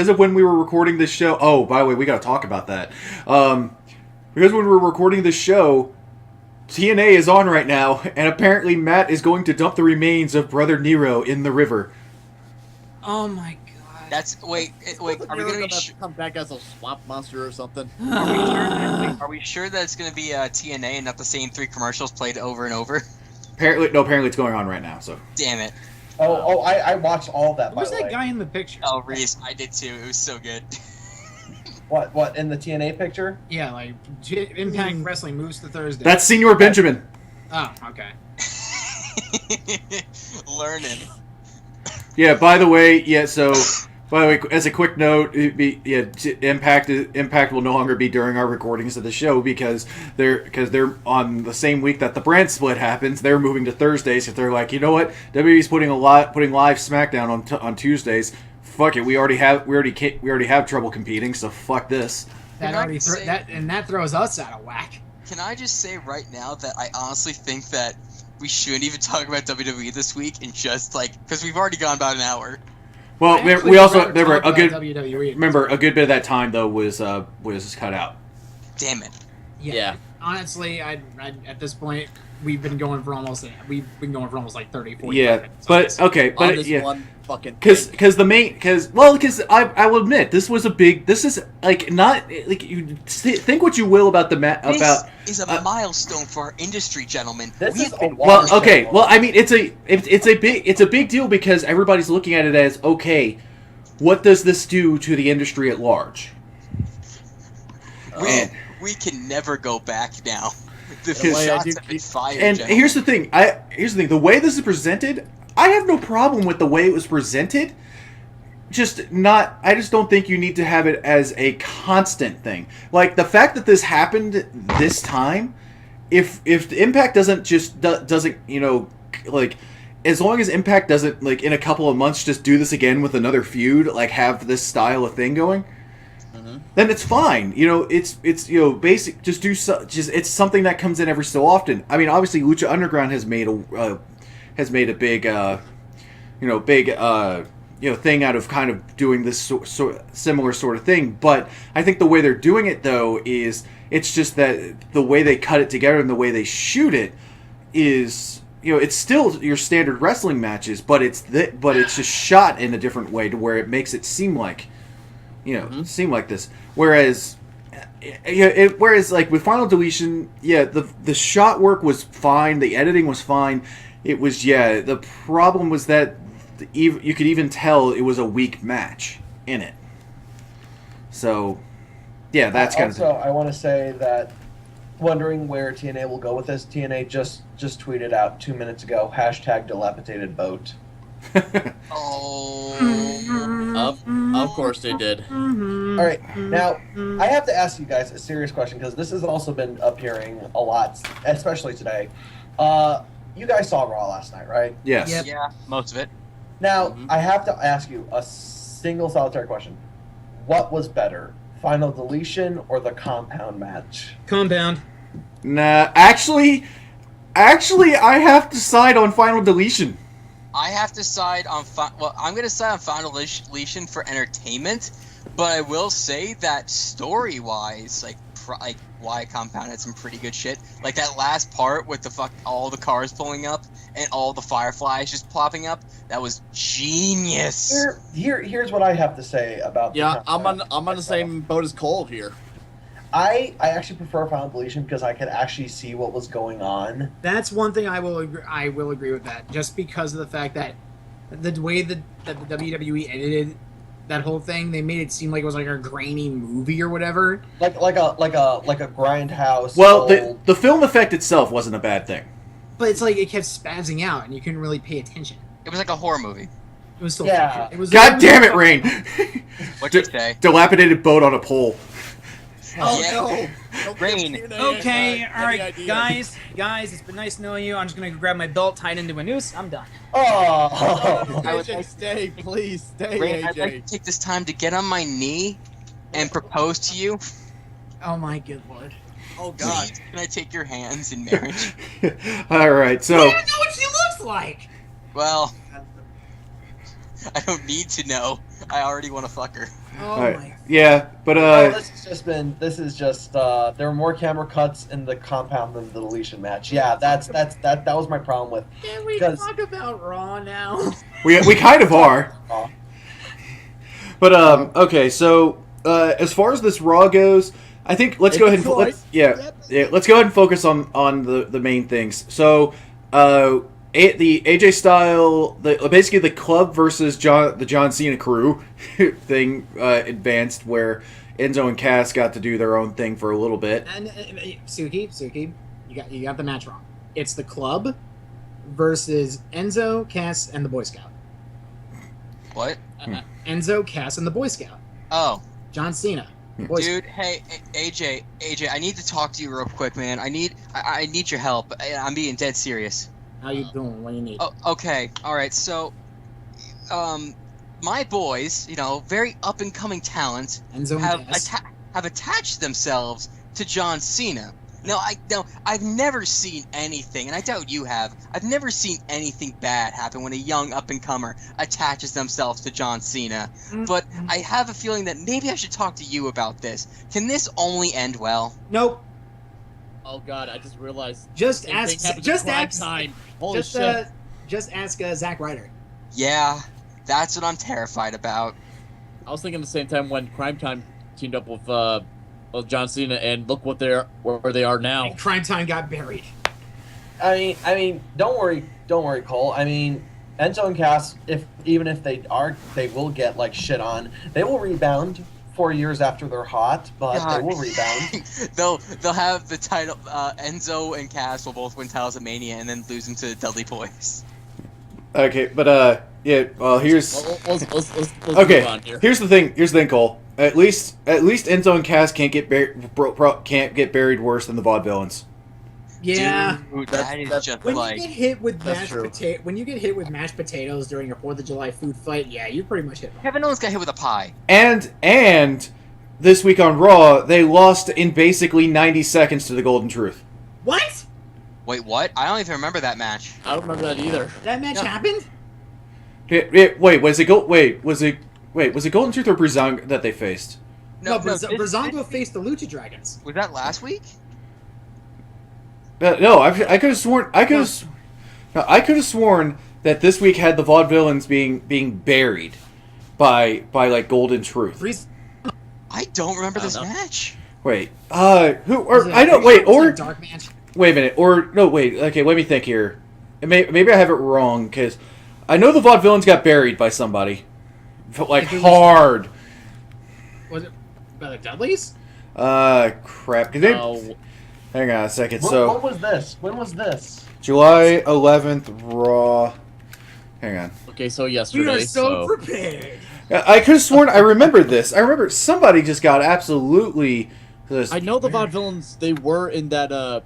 were recording this show. Oh, by the way, we got to talk about that. Because when we're recording this show, TNA is on right now, and apparently Matt is going to dump the remains of Brother Nero in the river. Oh my god. That's wait. Are we going to come back as a swamp monster or something? Are we sure that it's going to be TNA and not the same 3 commercials played over and over? Apparently it's going on right now. So Damn it. I watched all of that. Who was by the that way. guy in the picture? Oh, Reese, I did too. It was so good. What in the TNA picture? Yeah, like Impact Wrestling moves to Thursday. that's Senior Benjamin. Oh, okay. Learning. Yeah. By the way, By the way, as a quick note, Impact will no longer be during our recordings of the show because they're on the same week that the brand split happens. They're moving to Thursdays. If they're like, you know what, WWE's putting live SmackDown on Tuesdays. Fuck it, we already have trouble competing, so fuck this. That throws us out of whack. Can I just say right now that I honestly think that we shouldn't even talk about WWE this week and just because we've already gone about an hour. Well, we also remember a good bit of that time though was cut out. Damn it. Yeah. Honestly, I at this point we've been going for almost like 30, 40 minutes. But okay, but this yeah. one fucking because I will admit this is like not like you think what you will about This is a milestone for our industry, gentlemen. Well, okay. Well, I mean, it's a big deal because everybody's looking at it as, okay, what does this do to the industry at large? We can never go back now. The shots have been fired. And gentlemen. here's the thing. The way this is presented, I have no problem with the way it was presented. I just don't think you need to have it as a constant thing. Like the fact that this happened this time, if Impact doesn't as long as Impact doesn't in a couple of months just do this again with another feud, have this style of thing going, then it's fine. It's basic. It's something that comes in every so often. I mean, obviously, Lucha Underground has made a big thing out of kind of doing this similar sort of thing. But I think the way they're doing it though is it's just that the way they cut it together and the way they shoot it is. It's still your standard wrestling matches, but it's just shot in a different way to where it makes it seem like, seem like this. Whereas with Final Deletion, the shot work was fine, the editing was fine. It was the problem was that you could even tell it was a weak match in it. So, yeah, that's kind of. Also, I want to say that. Wondering where TNA will go with this. TNA just tweeted out 2 minutes ago, #dilapidated boat. Of course they did. All right, now I have to ask you guys a serious question because this has also been appearing a lot, especially today. You guys saw Raw last night, right? Yes. Yep. Yeah, most of it. Now, I have to ask you a single solitary question. What was better, Final Deletion or the Compound match? Compound. Nah, actually, I have to side on Final Deletion. I have to side on I'm going to side on Final Deletion for entertainment, but I will say that story-wise, why Compound had some pretty good shit. Like that last part with all the cars pulling up and all the fireflies just plopping up, that was genius. Here's what I have to say about. Yeah, I'm on the same boat as Cole here. I actually prefer Final Deletion because I could actually see what was going on. That's one thing I will agree with that, just because of the fact that the way that the WWE edited that whole thing, they made it seem like it was like a grainy movie or whatever. Like a grindhouse. Well, the film effect itself wasn't a bad thing. But it's like it kept spazzing out and you couldn't really pay attention. It was like a horror movie. It was still Yeah. It was God damn it, Rain! What'd you say? Dilapidated boat on a pole. Oh Yeah. no! Rain. Okay, all right, guys, it's been nice knowing you. I'm just gonna grab my belt, tie it into a noose. I'm done. Oh. AJ, stay, please, stay, Rain, I'd AJ. like to take this time to get on my knee and propose to you. Oh my good lord! Oh God. Please, can I take your hands in marriage? All right, so. I don't know what she looks like. Well, I don't need to know. I already want to fuck her. Oh Right. my! Yeah, but This is just there were more camera cuts in the Compound than the Deletion match. Yeah, that was my problem with. Can we Because- talk about Raw now? we kind of are. Raw. But okay, so as far as this Raw goes, I think let's go ahead and let's go ahead and focus on the main things. So the AJ style, basically the club versus the John Cena crew thing advanced, where Enzo and Cass got to do their own thing for a little bit. And Suki, you got the match wrong. It's the club versus Enzo, Cass, and the Boy Scout. What? Enzo, Cass, and the Boy Scout. Oh. John Cena. Boy Dude, hey, AJ, I need to talk to you real quick, man. I need your help. I'm being dead serious. How you doing? What do you need? Oh, okay. All right. So, my boys, very up and coming talent, Enzo and Cass. have attached themselves to John Cena. No, I've never seen anything, and I doubt you have. I've never seen anything bad happen when a young up-and-comer attaches themselves to John Cena. But I have a feeling that maybe I should talk to you about this. Can this only end well? Nope. Oh God, I just realized. Just ask. Time. Holy shit. Just ask Zack Ryder. Yeah, that's what I'm terrified about. I was thinking the same time when Crime Time teamed up with John Cena, and look where they are now. And Crime Time got buried. I mean, don't worry, Cole. I mean, Enzo and Cass, even if they will get like shit on. They will rebound 4 years after they're hot, but they will rebound. they'll have the title. Enzo and Cass will both win titles at Mania, and then lose them to the Dudley Boys. Okay, but yeah. Well, here's let's okay. move on here. Here's the thing, Cole. At least Enzo and Cass can't get buried worse than the Vaudevillains. Yeah, Dude, that is just when like. you get hit with mashed potatoes during a 4th of July food fight, yeah, you pretty much hit them. Kevin Owens got hit with a pie. And this week on Raw, they lost in basically 90 seconds to the Golden Truth. What? Wait, what? I don't even remember that match. I don't remember that either. That match happened? Was it Golden Truth or Breezango that they faced? No, Breezango faced the Lucha Dragons. Was that last week? No, I could have sworn. I could have sworn that this week had the Vaudevillains being buried by like Golden Truth. I don't remember this match. Wait, dark match. Wait a minute, okay, let me think here. Maybe I have it wrong, because I know the Vaudevillains got buried by somebody. Like, hard. Was it by the Dudleys? Crap. Hang on a second, When was this? July 11th, Raw. Hang on. Okay, so yesterday. We are so prepared. I could have sworn I remembered this. I remember somebody just got absolutely... I know the Vaudevillains, they were in that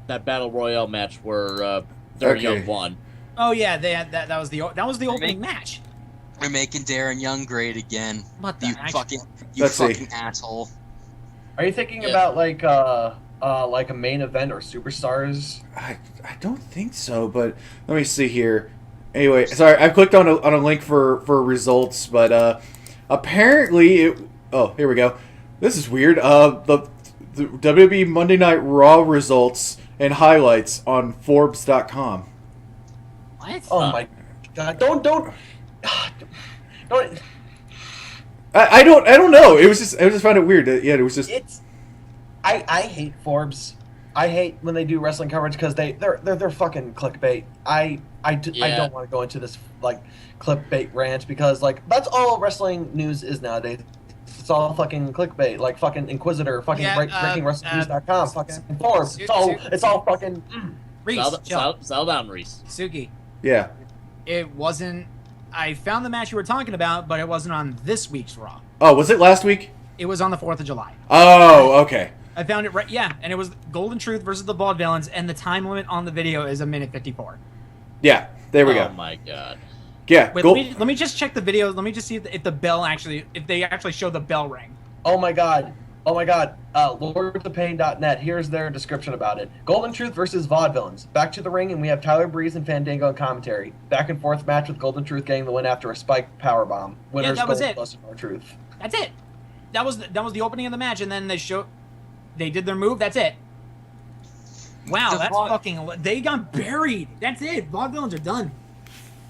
Battle Royale match where Darren Young won. Oh yeah, that was the opening match. We're making Darren Young great again. What the heck? You fucking asshole. Are you thinking about like a main event or Superstars? I don't think so, but let me see here. Anyway, sorry, I clicked on a link for results, but apparently here we go. This is weird. The WWE Monday Night Raw results and highlights on Forbes.com. What? Oh my God! Don't. I don't know. I just found it weird. Yeah, it was just. I hate Forbes. I hate when they do wrestling coverage because they're fucking clickbait. I don't want to go into this like clickbait rant because like that's all wrestling news is nowadays. It's all fucking clickbait, like fucking Inquisitor, fucking BreakingWrestlingNews.com, fucking Forbes. It's all fucking. Reese, Sal down, Reese. Suki. Yeah. It wasn't. I found the match you were talking about, but it wasn't on this week's Raw. Oh, was it last week? It was on the 4th of July. Oh, okay. I found it right. Yeah, and it was Golden Truth versus the Vaudevillains, and the time limit on the video is 1:54. Yeah, there we go. Oh my God. Yeah. Wait, let me just check the video. Let me just see if they actually show the bell ring. Oh my God. LordsOfPain.net. Here's their description about it. Golden Truth versus Vaudevillains. Back to the ring, and we have Tyler Breeze and Fandango in commentary. Back and forth match with Golden Truth getting the win after a spike powerbomb. Winners that was Golden it. plus no Truth. That's it. That was the opening of the match, and then they did their move. That's it. Wow, they got buried. That's it. Vaudevillains are done.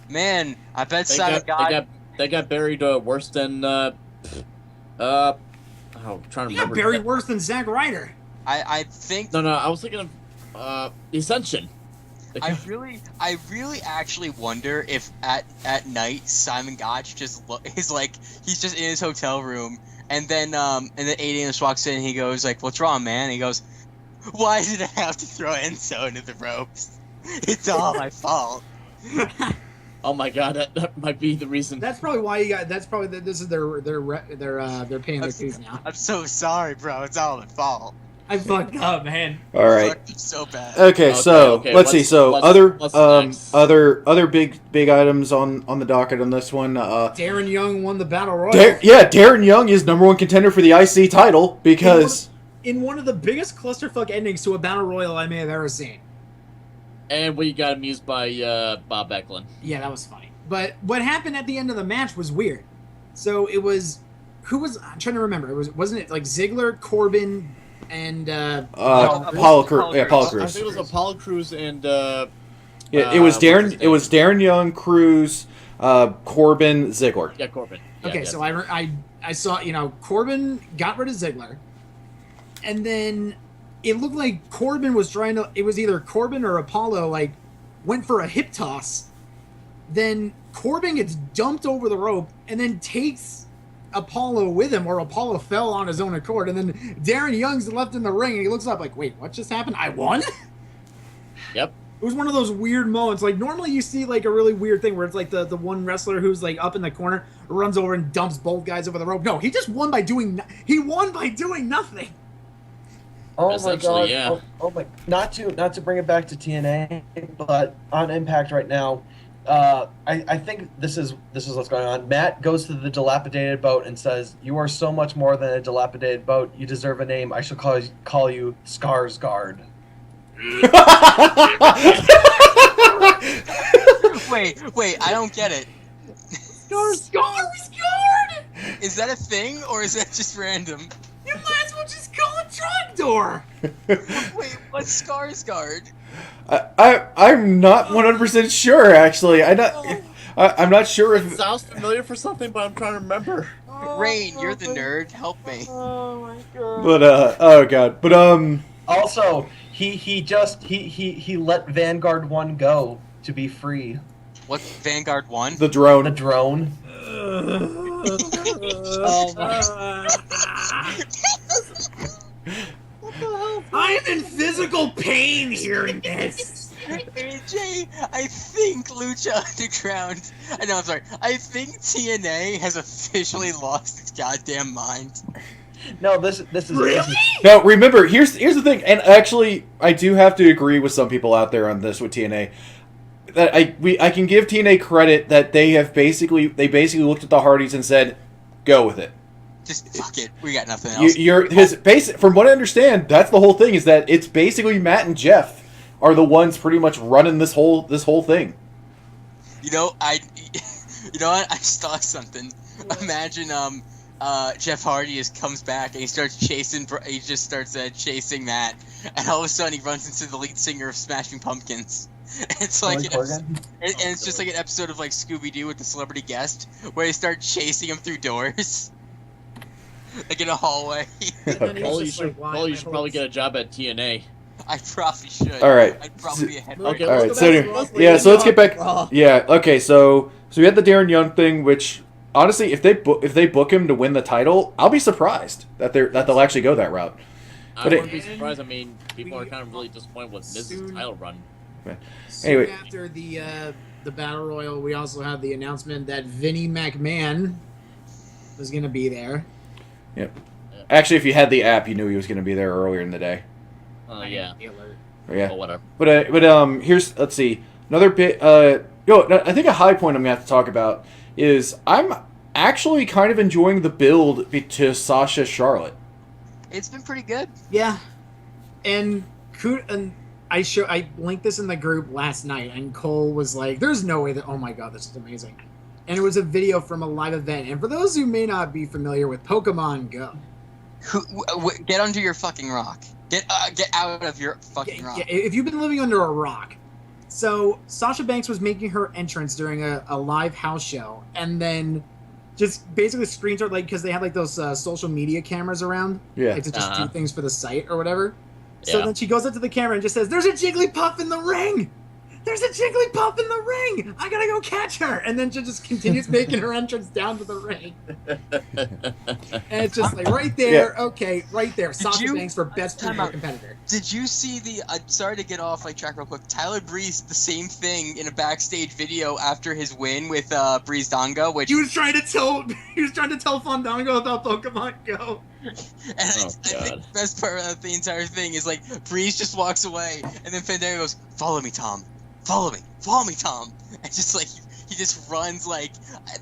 Man, I bet Simon they got buried worse than I'm trying to He remember. got buried worse than Zack Ryder. I think. No, I was thinking of Ascension. I really actually wonder if at night Simon Gotch just is like he's just in his hotel room and then 8 a.m. just walks in and he goes like, "What's wrong, man?" And he goes, "Why did I have to throw Enzo into the ropes? It's all my fault." Oh my god, that might be the reason. That's probably why you got. That's probably this is their paying their fees now. I'm so sorry, bro. It's all my fault. I fucked up, man. All right. Fucked up so bad. Okay, so okay, let's see. So what's next? other big items on the docket on this one. Darren Young won the battle royal. Darren Young is number 1 contender for the IC title because in one of the biggest clusterfuck endings to a battle royal I may have ever seen. And we got amused by Bob Backlund. Yeah, that was funny. But what happened at the end of the match was weird. So it was I'm trying to remember. Wasn't it like Ziggler, Corbin, and Apollo Crews. Yeah, Apollo Crews. I think it was Apollo Crews and it was Darren. It was Darren Young, Crews, Corbin, Ziggler. Yeah, Corbin. Okay, Yeah. so I saw Corbin got rid of Ziggler, and then it looked like Corbin was trying to. It was either Corbin or Apollo went for a hip toss. Then Corbin gets dumped over the rope and then takes Apollo with him, or Apollo fell on his own accord, and then Darren Young's left in the ring and he looks up like, wait, what just happened? I won? Yep. It was one of those weird moments. Like normally you see a really weird thing where it's like the one wrestler who's up in the corner runs over and dumps both guys over the rope. No, he just won by doing nothing. Oh my Essentially, god! yeah. Oh my! Not to bring it back to TNA, but on Impact right now, I think this is what's going on. Matt goes to the dilapidated boat and says, "You are so much more than a dilapidated boat. You deserve a name. I shall call you Skarsgård." Wait, I don't get it. Skarsgård! Is that a thing, or is that just random? You might as well just call it Trogdor! Wait, what's Skarsgård? I'm not 100% sure. Actually, I'm not sure It if. sounds familiar for something, but I'm trying to remember. Rain, you're the nerd. Help me. Oh my god. But oh god. But Also, he let Vanguard 1 go to be free. What's Vanguard 1? the drone. The drone. Oh my. I'm in physical pain hearing this! AJ, I think Lucha Underground. I'm sorry. I think TNA has officially lost its goddamn mind. No, this is Really? Now remember, here's the thing, and actually, I do have to agree with some people out there on this with TNA. That I can give TNA credit that they basically looked at the Hardys and said, "Go with it." Just fuck it. We got nothing else. From what I understand, that's the whole thing. Is that it's basically Matt and Jeff are the ones pretty much running this whole thing. You know what? I saw something. Imagine Jeff Hardy comes back and he starts chasing. He just starts chasing Matt, and all of a sudden he runs into the lead singer of Smashing Pumpkins. It's like and it's just like an episode of Scooby Doo with the celebrity guest where they start chasing him through doors, like in a hallway. Well, you should probably get a job at TNA. I probably should. All right. I'd probably be a head. Okay, All right, let's so go anyway, back to yeah, so let's get back. Raw. Yeah, okay, so we had the Darren Young thing, which honestly, if they book him to win the title, I'll be surprised that they'll actually go that route. I But wouldn't be surprised. I mean, people are kind of really disappointed with Miz's Soon- title run. Soon Anyway. after the Battle Royal, we also had the announcement that Vinnie McMahon was going to be there. Actually, if you had the app, you knew he was going to be there earlier in the day. Yeah. The alert. Yeah. Or whatever. But let's see, another bit. I think a high point I'm gonna have to talk about is I'm actually kind of enjoying the build to Sasha Charlotte. It's been pretty good. Yeah, and I linked this in the group last night, and Cole was like, "There's no way that oh my god, this is amazing," and it was a video from a live event. And for those who may not be familiar with Pokemon Go, Get under your fucking rock. Get out of your fucking rock. yeah, if you've been living under a rock. So Sasha Banks was making her entrance during a live house show, and then just basically screenshot because they had those social media cameras around, Yeah. to just do things for the site or whatever. Yeah. So then she goes up to the camera and just says, "There's a Jigglypuff in the ring. there's a Jigglypuff in the ring. I gotta go catch her. And then she just continues making her entrance down to the ring. And it's just like right there. Yeah. Okay, right there. Sasha you- Banks for best Time female out. competitor. Did you see the? Sorry to get off like track real quick. Tyler Breeze did the same thing in a backstage video after his win with Breeze Dongo, which He was trying to tell Fandango about Pokemon Go. and Oh, I think God. the best part of the entire thing is like Breeze just walks away, and then Fandango goes, "Follow me, Tom. Follow me, Tom." And just like he just runs like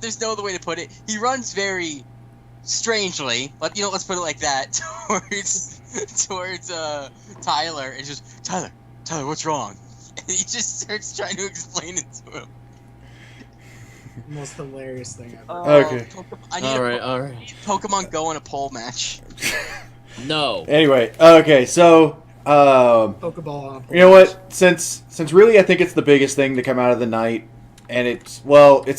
there's no other way to put it. He runs very strangely, but let's put it like that towards Tyler. It's just Tyler, what's wrong? And he just starts trying to explain it to him. Most hilarious thing ever. Okay. I need All right. Pokemon Go in a pole match. No. Anyway, okay, so Pokeball on a pole. you know what? Since really, I think it's the biggest thing to come out of the night, and it's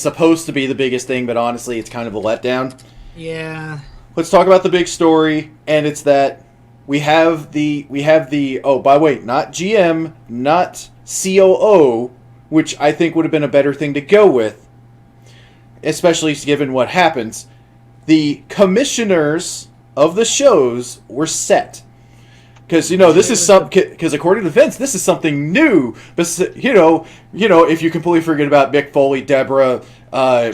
supposed to be the biggest thing, but honestly, it's kind of a letdown. Yeah. Let's talk about the big story, and it's that we have the oh, by the way, not GM, not COO, which I think would have been a better thing to go with, especially given what happens. The commissioners of the shows were set. Because this is because according to Vince, this is something new. But if you completely forget about Mick Foley, Deborah,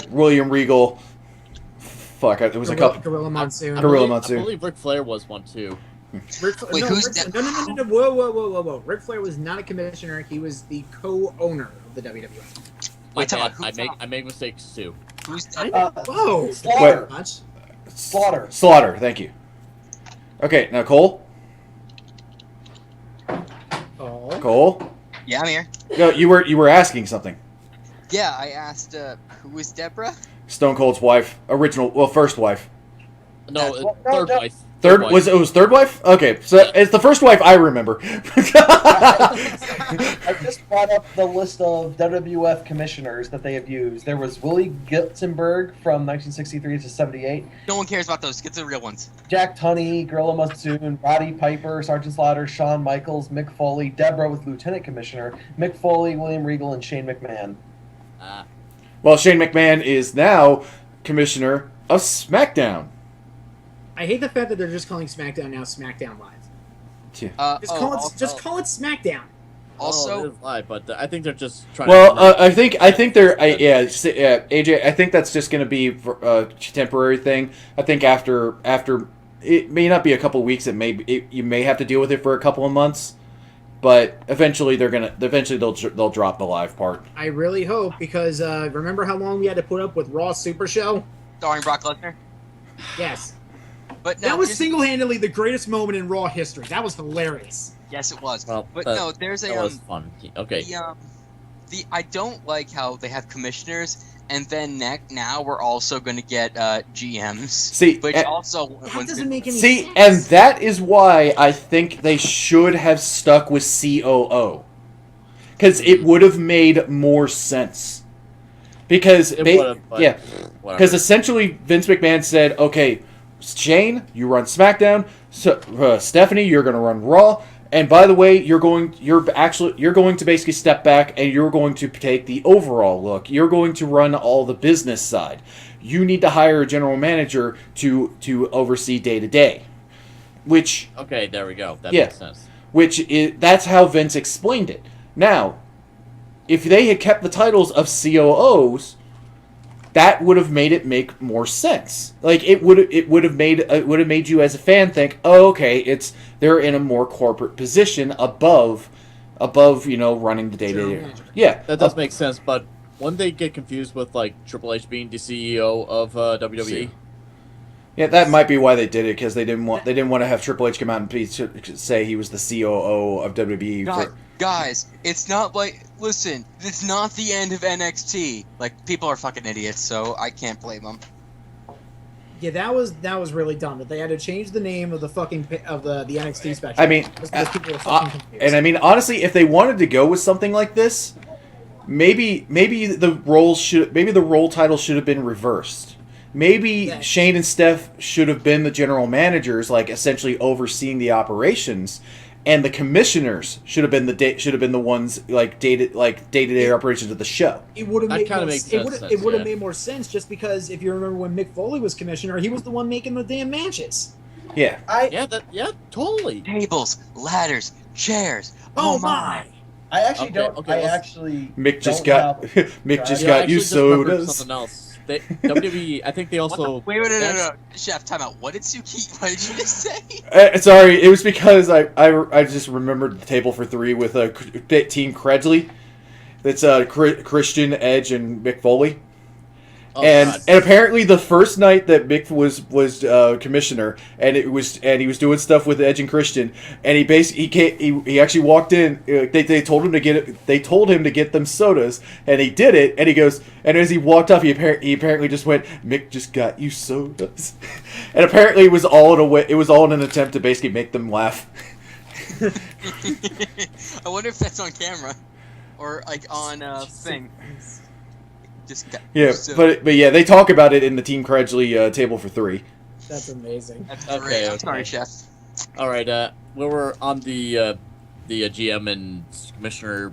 William Regal, it was a couple. Gorilla Monsoon. Gorilla Monsoon. I believe Ric Flair was one too. Wait, who's that? No. Whoa. Ric Flair was not a commissioner. He was the co-owner of the WWF. Wait, tell I make mistakes too. Who's Whoa. Slaughter. Much. Slaughter. Thank you. Okay, now Cole. Oh. Cole. Yeah, I'm here. No, you were asking something. Yeah, I asked who was Deborah? Stone Cold's wife, first wife. No, No, third no. wife. Third wife. was third wife? Okay, so it's the first wife I remember. I just brought up the list of WWF commissioners that they have used. There was Willie Gitzenberg from 1963 to 78, No one cares about those. Get to the real ones. Jack Tunney, Gorilla Monsoon, Roddy Piper, Sergeant Slaughter, Shawn Michaels, Mick Foley, Deborah with Lieutenant Commissioner, Mick Foley, William Regal, and Shane McMahon. Well, Shane McMahon is now commissioner of SmackDown. I hate the fact that they're just calling SmackDown now SmackDown Live. Just call it SmackDown. Also, it is live, but I think they're just trying. I think they're AJ. I think that's just going to be a temporary thing. I think after it may not be a couple weeks. You may have to deal with it for a couple of months, but eventually they'll drop the live part. I really hope, because remember how long we had to put up with Raw Super Show? starring Brock Lesnar. Yes. But no, That was here's- single-handedly the greatest moment in Raw history. That was hilarious. Yes, it was. Well, but that- no, there's That was fun. Okay. The I don't like how they have commissioners, and then now we're also going to get GMs. See, which also That doesn't make any See, sense. and that is why I think they should have stuck with COO. Because it would have made more sense. Because, It would've, but whatever. because essentially Vince McMahon said, okay, Shane, you run SmackDown, so, Stephanie, you're going to run Raw, and by the way, you're going to basically step back and you're going to take the overall look. You're going to run all the business side. You need to hire a general manager to oversee day to day. Which Okay, there we go. That Yeah. makes sense. that's how Vince explained it. Now, if they had kept the titles of COOs, that would have made it make more sense. Like it would have made you as a fan think, oh, okay, they're in a more corporate position above running the day to day. Yeah, That does make sense, but wouldn't they get confused with like Triple H being the CEO of WWE? Yeah, that might be why they did it, because they didn't want to have Triple H come out and say he was the COO of WWE. Guys, it's not like, listen, it's not the end of NXT. Like, people are fucking idiots, so I can't blame them. Yeah, that was really dumb that they had to change the name of the fucking of the NXT special. I mean, because people were fucking confused. and I mean, honestly, if they wanted to go with something like this, maybe the role title should have been reversed. Maybe Yeah. Shane and Steph should have been the general managers, like essentially overseeing the operations, and the commissioners should have been the ones like day-to-day operations of the show. It would have That made kinda more, makes it would sense, it would have yeah. made more sense just because if you remember when Mick Foley was commissioner, he was the one making the damn matches. Yeah. Yeah, totally. Tables, ladders, chairs. Oh my! I actually Okay, don't. okay, I let's- actually. Mick just don't got have- Mick just I got actually you just remembered sodas. something else. WWE, I think they also. Wait, no. Chef, time out. What did Suki? What did you just say? Sorry, it was because I just remembered the table for 3 with Team Credley. That's Christian, Edge, and Mick Foley. Oh, and God. apparently the first night that Mick was commissioner, and he was doing stuff with Edge and Christian, and he actually walked in. They told him to get them sodas, and he did it. And he goes, and as he walked off, he apparently just went, "Mick just got you sodas," and apparently it was all in an attempt to basically make them laugh. I wonder if that's on camera, or like on thing. Just got, Yeah, so- but yeah, they talk about it in the Team Credley table for 3. That's amazing. That's Okay, great. I'm okay. sorry, Chef. All right, we were on the GM and commissioner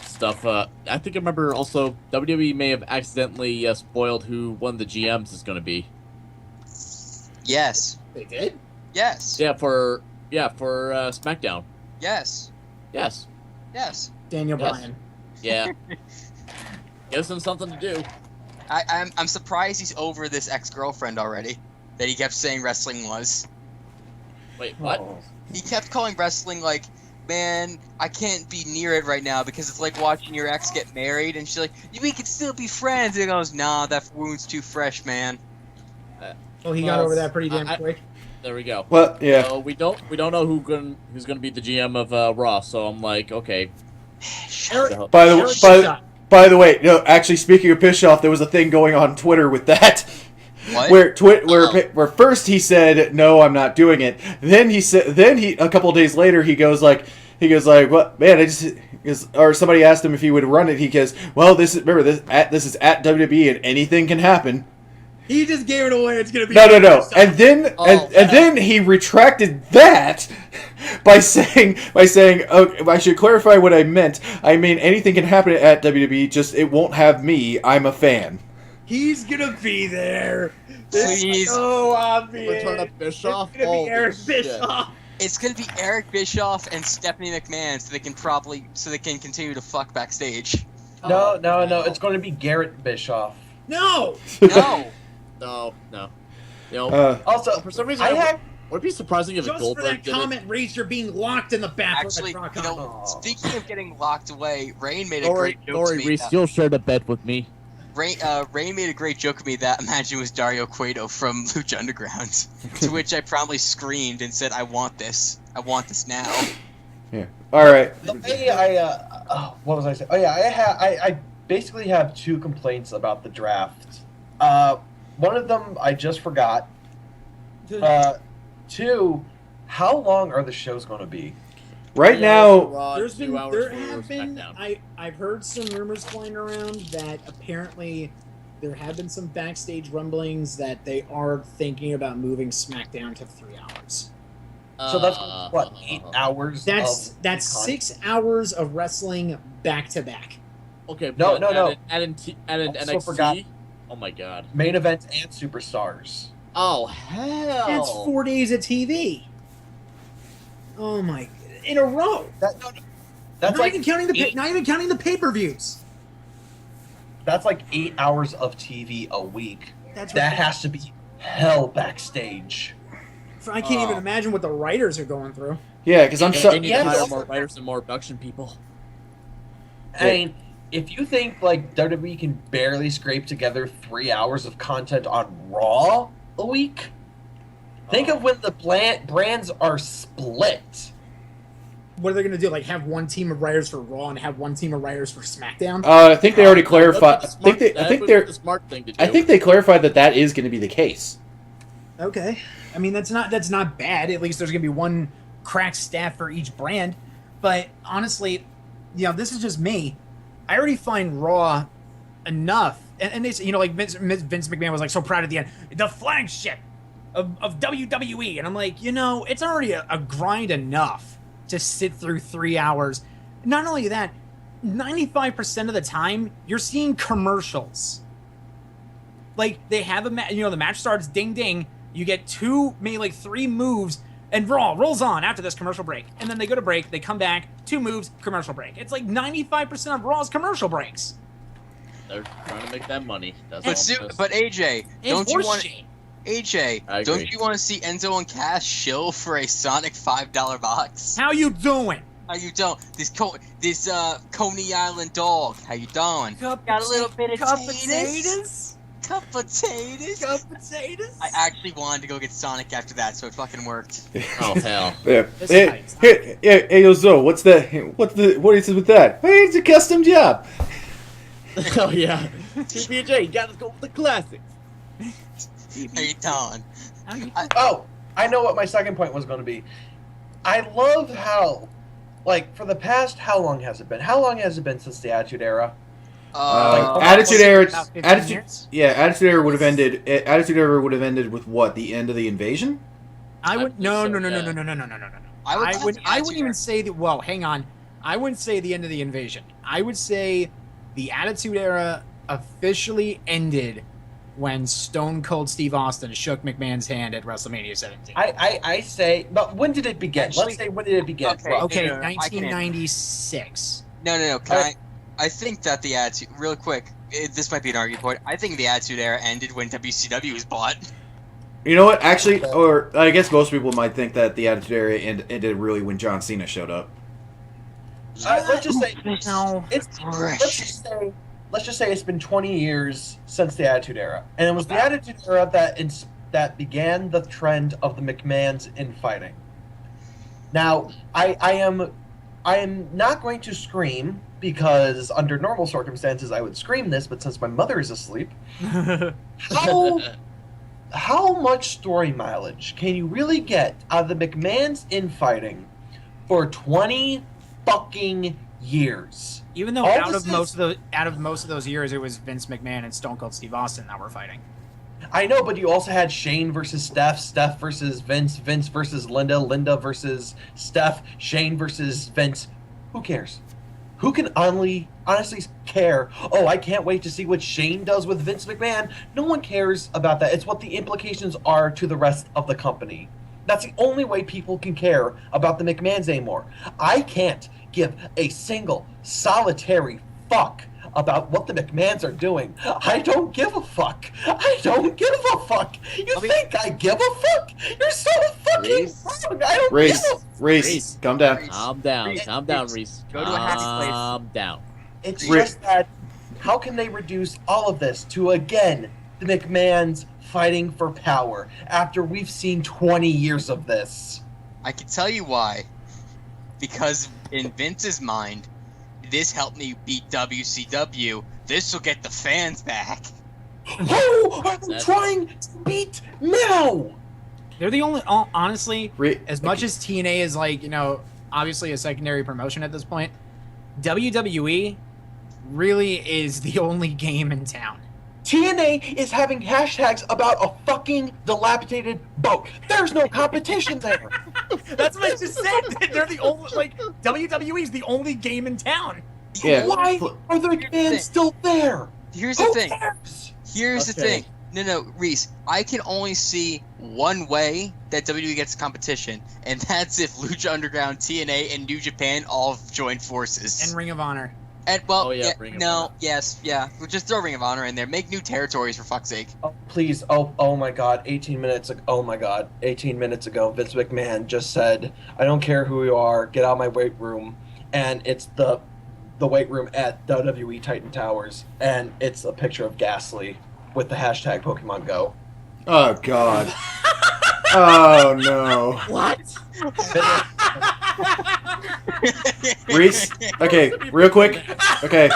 stuff. I think I remember also WWE may have accidentally spoiled who one of the GMs is going to be. Yes. They did? Yes. Yeah, for SmackDown. Yes. Yes. Yes. Daniel Yes. Bryan. Yeah. Gives him something to do. I'm surprised he's over this ex-girlfriend already. That he kept saying wrestling was. Wait, what? Oh. He kept calling wrestling like, man, I can't be near it right now because it's like watching your ex get married, and she's like, we can still be friends. And he goes, nah, that wound's too fresh, man. Oh, he got over that pretty damn quick. There we go. Well, yeah. So we don't know who's gonna be the GM of Raw. So I'm like, okay. Eric, By Eric the Bischoff. by the way, no, actually, speaking of Bischoff, there was a thing going on Twitter with that. What? Where first he said no, I'm not doing it. Then he a couple days later he goes like what man or somebody asked him if he would run it. He goes, well, this is at WWE and anything can happen. He just gave it away. It's gonna be No. And then he retracted that by saying, oh, I should clarify what I meant. I mean, anything can happen at WWE, just it won't have me. I'm a fan. He's gonna be there. Please. So obvious. Return of Bischoff. It's gonna be Eric shit. Bischoff. It's gonna be Eric Bischoff and Stephanie McMahon, so they can continue to fuck backstage. No. It's going to be Garrett Bischoff. No. No. No. You know, Also, for some reason, would it be surprising if Just for Goldberg that did comment, Reese, you're being locked in the bathroom. Actually, at Rock you know, Island. speaking of getting locked away, Rain made it? a Don't great joke to worry, me. Reese, you'll share the bed with me. Rain made a great joke of me that imagine was Dario Cueto from Lucha Underground, to which I promptly screamed and said, "I want this now." Yeah. All right. the way what was I saying? Oh yeah, I basically have 2 complaints about the draft. One of them I just forgot. 2, how long are the shows going to be? Right now, I've heard some rumors flying around that apparently there have been some backstage rumblings that they are thinking about moving SmackDown to 3 hours. So that's what 8 hours. That's of 6 hours of wrestling back to back. Okay. No. Add in Also NXT. forgot. Oh my god. Main events and superstars. Oh hell. That's 4 days of TV. Oh my! In a row. That's Not like even counting the pay-per-views. That's like 8 hours of TV a week. That's That ridiculous. has to be hell backstage. I can't even imagine what the writers are going through. yeah, because I'm They need to Yes. hire more writers and more production people. I mean, if you think like WWE can barely scrape together 3 hours of content on Raw a week, think of when the brands are split. What are they going to do? Like have one team of writers for Raw and have one team of writers for SmackDown? I think they already clarified. That's I think they're. the smart thing to do. I think they clarified that is going to be the case. Okay. I mean, that's not bad. At least there's going to be one crack staff for each brand. But honestly, this is just me. I already find Raw enough. And it's, like Vince McMahon was like so proud at the end. The flagship of WWE. And I'm like, it's already a grind enough. to sit through 3 hours. Not only that, 95% of the time you're seeing commercials. Like they have the match starts, ding ding. You get 2, maybe like 3 moves, and Raw rolls on after this commercial break. And then they go to break, they come back, 2 moves, commercial break. It's like 95% of Raw's commercial breaks. They're trying to make that money. That's But AJ, don't you want horseshit. AJ? Don't you want to see Enzo and Cass shill for a Sonic $5 box? How you doing? How you doing? This Coney Island dog. How you doing? Got a little bit of potatoes? Cup potatoes. Cup potatoes? I actually wanted to go get Sonic after that, so it fucking worked. Oh hell. Yeah. Hey, yo, Zo, what is it with that? Hey, it's a custom job. Oh yeah. TPJ, you gotta go with the classics. How you doing? I know what my second point was going to be. I love how, like, for the past, how long has it been? How long has it been since the Attitude Era? Attitude Era. about 15 Attitude. years? Yeah, Attitude Era would have ended. Attitude Era would have ended with what? The end of the invasion? I would no. I I wouldn't even say that. Well, hang on. I wouldn't say the end of the invasion. I would say the Attitude Era officially ended when Stone Cold Steve Austin shook McMahon's hand at WrestleMania 17. I say, but when did it begin? Actually, Let's say, when did it begin? Okay, No, I can- 1996. No. I think that the Attitude, real quick, this might be an argument point. I think the Attitude Era ended when WCW was bought. You know what? Actually, or I guess most people might think that the Attitude Era ended really when John Cena showed up. Let's just say No. let's just say it's been 20 years since the Attitude Era, and it was the Attitude Era that began the trend of the McMahons infighting. Now, I am not going to scream, because under normal circumstances I would scream this, but since my mother is asleep, how much story mileage can you really get out of the McMahons infighting for 20 fucking years? Even though All out this of most of those years, it was Vince McMahon and Stone Cold Steve Austin that were fighting. I know, but you also had Shane versus Steph, Steph versus Vince, Vince versus Linda, Linda versus Steph, Shane versus Vince. Who cares? Who can honestly care? Oh, I can't wait to see what Shane does with Vince McMahon. No one cares about that. It's what the implications are to the rest of the company. That's the only way people can care about the McMahons anymore. I can't give a single solitary fuck about what the McMahons are doing. I don't give a fuck. I don't give a fuck. You think I give a fuck? You're so fucking wrong. I don't give a fuck. Reese, calm down. Calm down, Reese. Go to a happy place. Calm down. It's just that, how can they reduce all of this to, again, the McMahons fighting for power after we've seen 20 years of this? I can tell you why. Because in Vince's mind, this helped me beat WCW. This will get the fans back. Who are they trying to beat now? They're the only, honestly, as much as TNA is like, obviously a secondary promotion at this point, WWE really is the only game in town. TNA is having hashtags about a fucking dilapidated boat. There's no competition there. That's what I just said. They're the only, WWE is the only game in town. Yeah. Why are the McMahons still there? Here's the Who thing. cares? Here's the thing. No, Reese. I can only see one way that WWE gets competition, and that's if Lucha Underground, TNA, and New Japan all join forces. And Ring of Honor. And well, Ring of Honor. We'll just throw Ring of Honor in there. Make new territories for fuck's sake. Oh, please. Oh my god. 18 minutes ago. Oh my god. 18 minutes ago, Vince McMahon just said, I don't care who you are, get out of my weight room. And it's the weight room at WWE Titan Towers. And it's a picture of Ghastly with the hashtag Pokemon Go. Oh god. Oh no. What? Reese. Okay, real quick. Okay.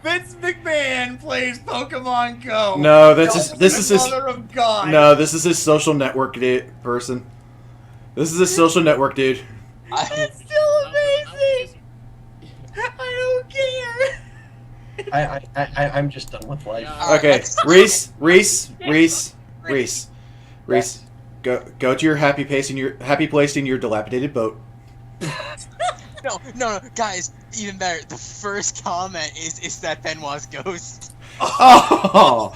Vince McMahon plays Pokemon Go. No, this is his. Mother of God. No, this is his social network person. This is his social network dude. It's still amazing. I don't care. I'm just done with life. Okay, Reese. go to your happy place in your dilapidated boat. No, guys, even better. The first comment is that Benoit's ghost. Oh,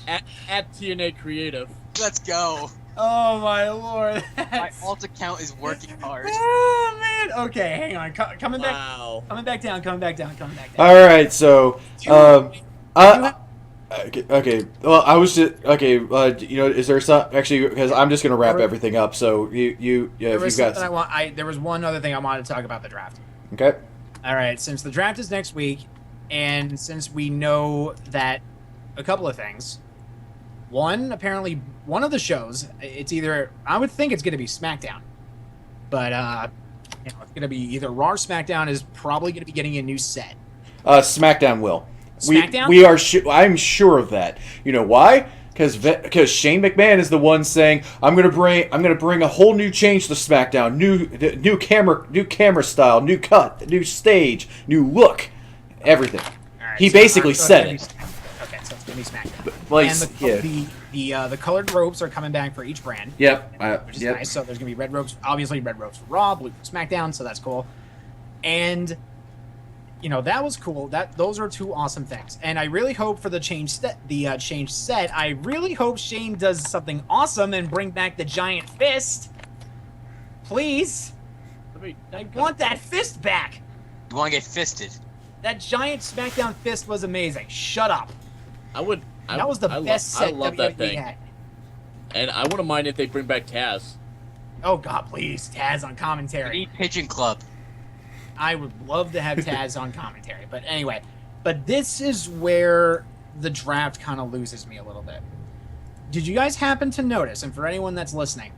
at TNA Creative. Let's go. Oh my lord. My alt account is working hard. Oh man. Okay, hang on. Coming back. Wow. Coming back down. all right. So, okay. Well, I was just okay. Is there some actually? Because I'm just gonna wrap everything up. So if There was you guys, something there was one other thing I wanted to talk about the draft. okay. All right, since the draft is next week, and since we know that a couple of things. One, apparently, one of the shows, it's either, I would think it's going to be SmackDown. But, it's going to be either Raw or SmackDown is probably going to be getting a new set. SmackDown will. SmackDown? We are. I'm sure of that. You know why? Because Shane McMahon is the one saying I'm gonna bring a whole new change to SmackDown, new camera style, new cut, new stage, new look, everything. All right, He so basically it's said gonna it. Okay, so it's going to be SmackDown. Like, And the colored ropes are coming back for each brand. Yep. Which is nice. So there's going to be red ropes, obviously red ropes for Raw, blue for SmackDown, so that's cool. And that was cool. Those are two awesome things. And I really hope for the change set, I really hope Shane does something awesome and bring back the giant fist. Please. I want that fist back. You want to get fisted? That giant SmackDown fist was amazing. Shut up. That was the I best set love WWE that thing. had. And I wouldn't mind if they bring back Taz. Oh God, please, Taz on We commentary. need Pigeon Club. I would love to have Taz on commentary, but anyway. But this is where the draft kind of loses me a little bit. Did you guys happen to notice, and for anyone that's listening,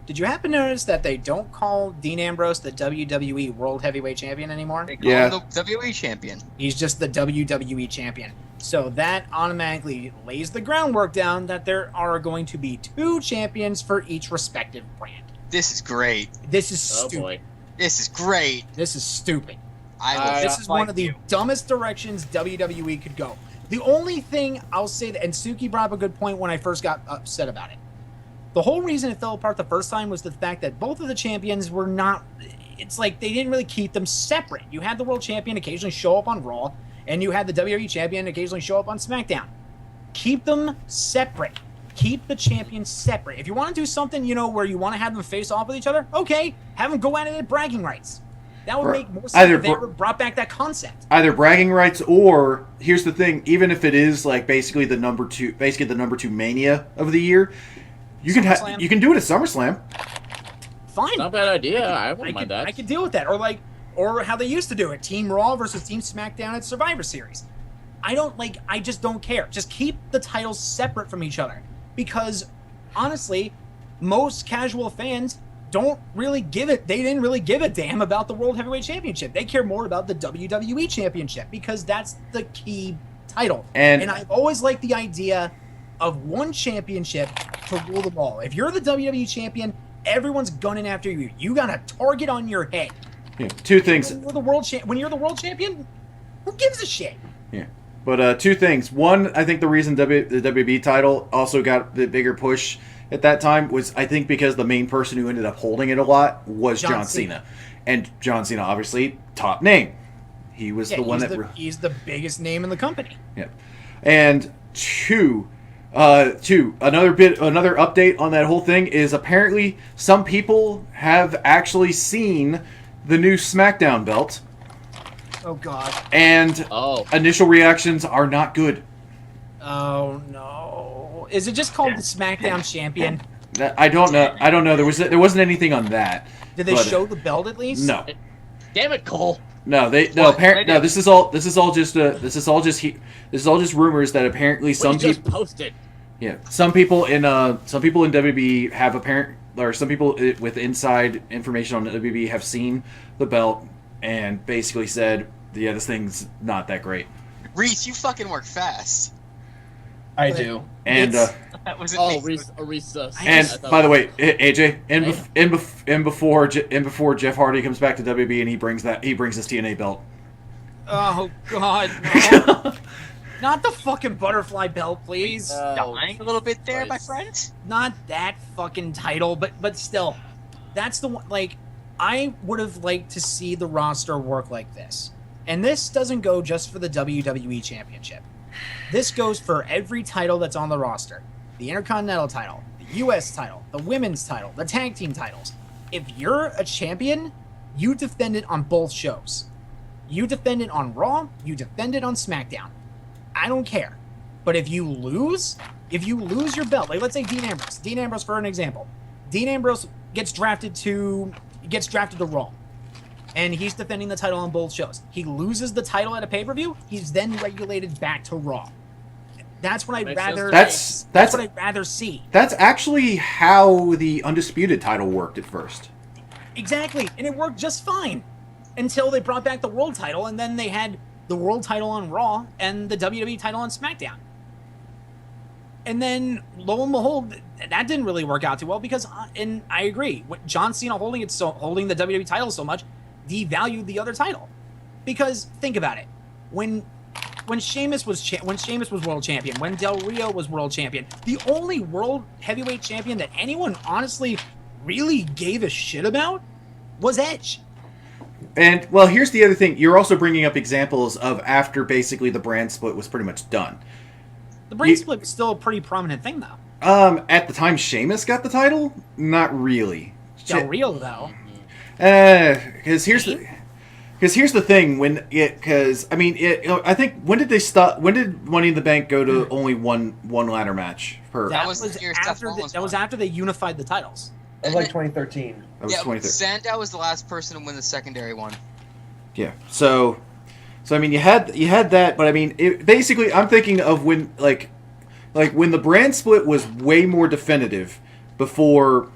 did you happen to notice that they don't call Dean Ambrose the WWE World Heavyweight Champion anymore? They call him the WWE champion. He's just the WWE Champion. So that automatically lays the groundwork down that there are going to be two champions for each respective brand. This is great. This is Oh stupid. boy. This is great. This is stupid. This is one of the dumbest directions WWE could go. The only thing I'll say, and Suki brought up a good point when I first got upset about it. The whole reason it fell apart the first time was the fact that both of the champions were not. It's like they didn't really keep them separate. You had the world champion occasionally show up on Raw, and you had the WWE champion occasionally show up on SmackDown. Keep them separate. Keep the champions separate. If you want to do something, where you want to have them face off with each other, okay, have them go at it at bragging rights. That would make more sense if they ever brought back that concept. Either bragging rights or here's the thing: even if it is like basically the number two Mania of the year, you can do it at SummerSlam. Fine. Not a bad idea. I wouldn't mind that. I could deal with that. Or how they used to do it: Team Raw versus Team SmackDown at Survivor Series. I just don't care. Just keep the titles separate from each other. Because, honestly, most casual fans don't really give it. They didn't really give a damn about the World Heavyweight Championship. They care more about the WWE Championship because that's the key title. And I've always liked the idea of one championship to rule them all. If you're the WWE Champion, everyone's gunning after you. You got a target on your head. Yeah, two things. When you're the world champion, who gives a shit? Yeah. But two things. One, I think the reason the WB title also got the bigger push at that time was, I think, because the main person who ended up holding it a lot was John Cena. And John Cena, obviously, top name. He was the one that... He's the biggest name in the company. Yeah. And another update on that whole thing is apparently some people have actually seen the new SmackDown belt. Oh, God. And initial reactions are not good. Oh, no. Is it just called the SmackDown Champion? I don't know. There wasn't anything on that. Did they show the belt at least? No. Damn it, Cole. No, this is all just rumors that apparently some people posted. Yeah, some people in WB have some people with inside information on WB have seen the belt and basically said, yeah, this thing's not that great. Reese, you fucking work fast. I do. And that was Reese. And by the way, AJ, and before Jeff Hardy comes back to WB and he brings his TNA belt. Oh God! No. Not the fucking butterfly belt, please. Dying a little bit there, my Christ. friend. Not that fucking title, but still, that's the one. Like, I would have liked to see the roster work like this, and this doesn't go just for the WWE Championship. This goes for every title that's on the roster: the Intercontinental title, the U.S. title, the Women's title, the Tag Team titles. If you're a champion, you defend it on both shows. You defend it on Raw. You defend it on SmackDown. I don't care. But if you lose your belt, like let's say Dean Ambrose for an example. Dean Ambrose gets drafted to Raw. And he's defending the title on both shows. He loses the title at a pay-per-view, he's then regulated back to Raw. That's what I'd Makes rather sense. That's what I'd rather see. That's actually how the Undisputed title worked at first. Exactly. And it worked just fine. Until they brought back the world title, and then they had the world title on Raw and the WWE title on SmackDown. And then, lo and behold, that didn't really work out too well because, and I agree, what John Cena holding the WWE title so much devalued the other title. Because think about it, when Sheamus was world champion, when Del Rio was world champion, the only world heavyweight champion that anyone honestly really gave a shit about was Edge. And, well, here's the other thing. You're also bringing up examples of after basically the brand split was pretty much done. The brand split was still a pretty prominent thing, though. At the time Sheamus got the title? Not really. Del Rio, though. Because here's the thing. I think when did they stop? When did Money in the Bank go to only one ladder match per? That was after they unified the titles. It was like 2013. That was 2013. Sandow was the last person to win the secondary one. Yeah. So I mean, you had that, but I mean, basically, I'm thinking of when like when the brand split was way more definitive before.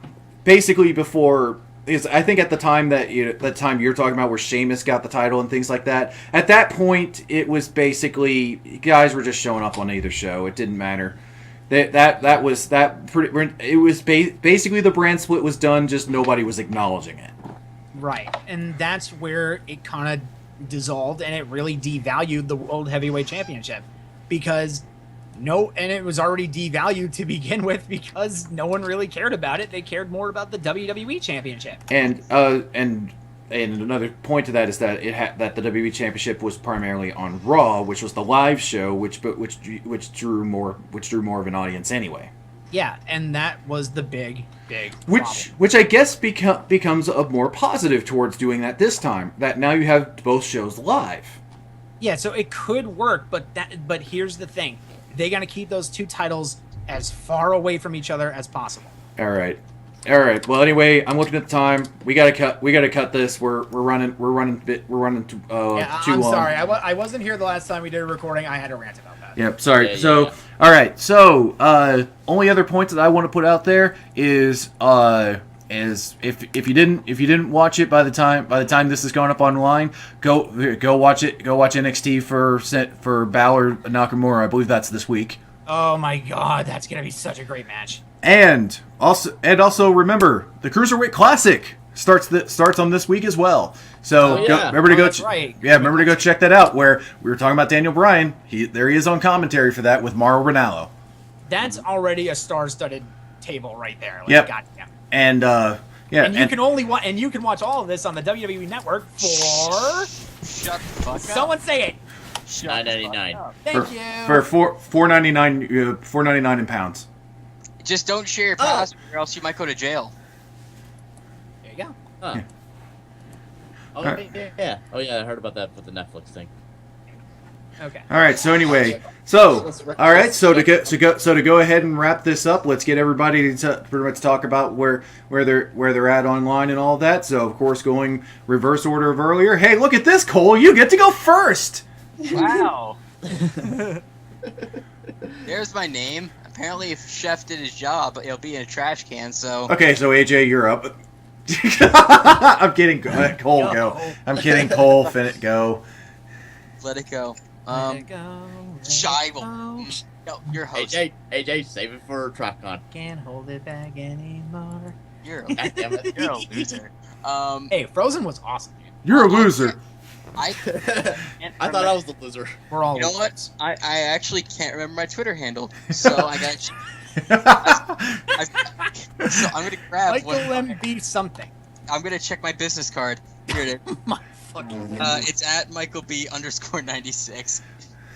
Because I think at the time that you're talking about where Sheamus got the title and things like that, at that point it was basically guys were just showing up on either show. It didn't matter. It was basically the brand split was done. Just nobody was acknowledging it. Right, and that's where it kind of dissolved, and it really devalued the World Heavyweight Championship because it was already devalued to begin with because no one really cared about it. They cared more about the WWE Championship. And another point to that is that that the WWE Championship was primarily on Raw, which was the live show, which drew more of an audience anyway. Yeah, and that was the big problem. Which I guess becomes a more positive towards doing that this time. That now you have both shows live. Yeah, so it could work, but here's the thing: they got to keep those two titles as far away from each other as possible. All right. Well, anyway, I'm looking at the time. We gotta cut this. We're running too long. I'm sorry. I wasn't here the last time we did a recording. I had a rant about that. Yep. Sorry. All right. So, only other points that I want to put out there is if you didn't watch it by the time this is going up online, go watch it. Go watch NXT for Balor Nakamura. I believe that's this week. Oh my God, that's gonna be such a great match. And also remember the Cruiserweight Classic starts on this week as well. So remember to go check that out. Where we were talking about Daniel Bryan, there he is on commentary for that with Mauro Ranallo. That's already a star-studded table right there. Like, yep. Goddamn. And and you can watch all of this on the WWE Network for shut the fuck up. Someone say it. $9.99. Thank you. For $4.99 in pounds. Just don't share your password, or else you might go to jail. There you go. Huh. Yeah. Oh, yeah. Oh, yeah, I heard about that with the Netflix thing. Okay. All right. So anyway, So to go ahead and wrap this up, let's get everybody to pretty much talk about where they're at online and all that. So of course, going reverse order of earlier. Hey, look at this, Cole! You get to go first. Wow. There's my name. Apparently, if Chef did his job, it'll be in a trash can. So. Okay, so AJ, you're up. I'm kidding. Cole, go. I'm kidding. Cole, go. Let it go. Shy will. No, you're host. AJ, save it for TropCon. Can't hold it back anymore. You're a loser. Hey, Frozen was awesome, dude. You're a loser. I I thought I was the loser. We're all You know what? losers. I actually can't remember my Twitter handle, so I got. So I'm gonna grab Michael what. MB something. I'm gonna check my business card. Here it is. My fucking. It's at MichaelB_96.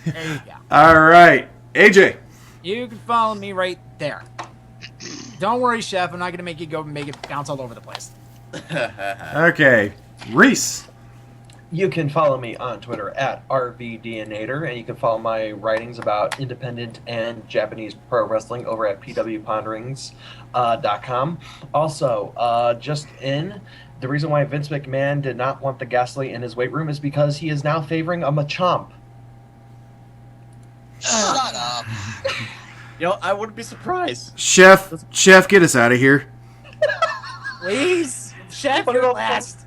There you go. All right, AJ. You can follow me right there. Don't worry, Chef. I'm not gonna make you go and make it bounce all over the place. Okay, Reese. You can follow me on Twitter at RVDNator, and you can follow my writings about independent and Japanese pro wrestling over at pwponderings.com. Also, just in, the reason why Vince McMahon did not want the Ghastly in his weight room is because he is now favoring a Machamp. Shut up. You know, I wouldn't be surprised. Chef, get us out of here. Please, Chef, you're last.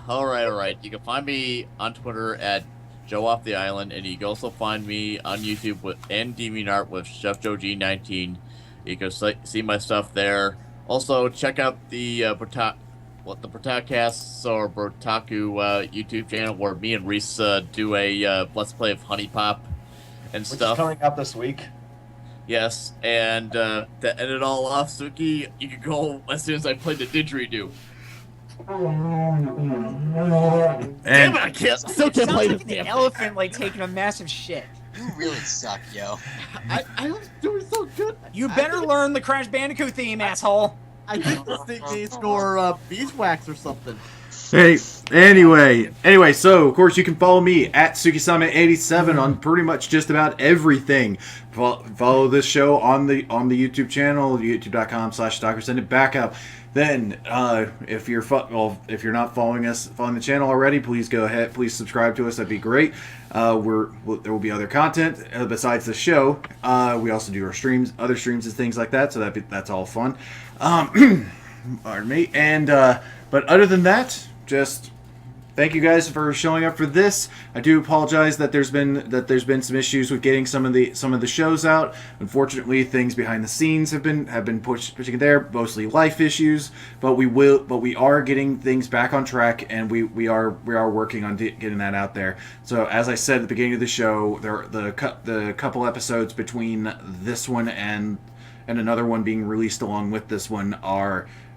All right. You can find me on Twitter at Joe Off the Island, and you can also find me on YouTube and DeviantArt with Chef Joe G19. You can see my stuff there. Also, check out the Brotacasts or Brotaku YouTube channel where me and Reese do a Let's Play of Honey Pop and Which stuff. is coming out this week. Yes, and to end it all off, Suki, you can go as soon as I play the didgeridoo. Damn it, I still can't play this An damn elephant like taking a massive shit. You really suck, yo. I was doing so good. You better learn the Crash Bandicoot theme, asshole. I think this thing needs more beeswax or something. Hey, anyway, so of course you can follow me at Tsukisama87 on pretty much just about everything. Follow this show on the YouTube channel, youtube.com/Stalker. Send it back up. Then, if you're not following the channel already, please go ahead. Please subscribe to us. That'd be great. There will be other content besides the show. We also do our streams, other streams and things like that. So that's all fun. Pardon me. And but other than that, just thank you guys for showing up for this. I do apologize that there's been some issues with getting some of the shows out. Unfortunately, things behind the scenes have been pushing there, mostly life issues. But we are getting things back on track, and we are working on getting that out there. So as I said at the beginning of the show, the couple episodes between this one and another one being released along with this one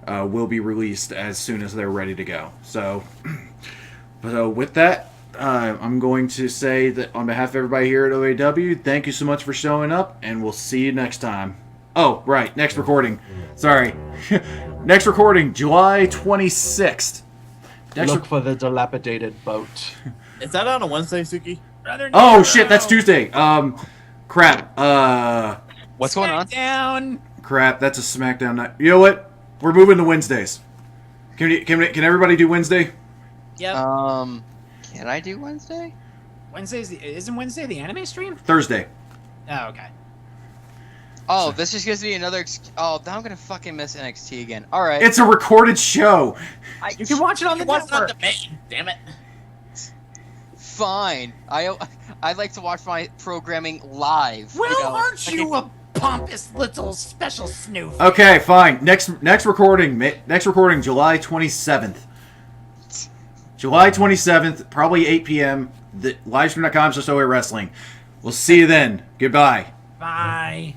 will be released as soon as they're ready to go. So with that, I'm going to say that on behalf of everybody here at OAW, thank you so much for showing up, and we'll see you next time. Oh, right, next recording. Sorry. Next recording, July 26th. Look for the dilapidated boat. Is that on a Wednesday, Suki? Oh, shit, that's Tuesday. Crap. What's going on? Down. Crap, that's a SmackDown night. You know what? We're moving to Wednesdays. Can everybody do Wednesday? Yep. Can I do Wednesday? Isn't Wednesday the anime stream? Thursday. Oh, okay. Oh, this just gives me another. Oh, now I'm gonna fucking miss NXT again. All right. It's a recorded show. You can watch it on the network. Damn it. Fine. I'd like to watch my programming live. Well, aren't you a pompous little special snoof? Okay, fine. Next recording, July 27th. July 27th, probably 8 p.m. The livestream.com/OA Wrestling. We'll see you then. Goodbye. Bye.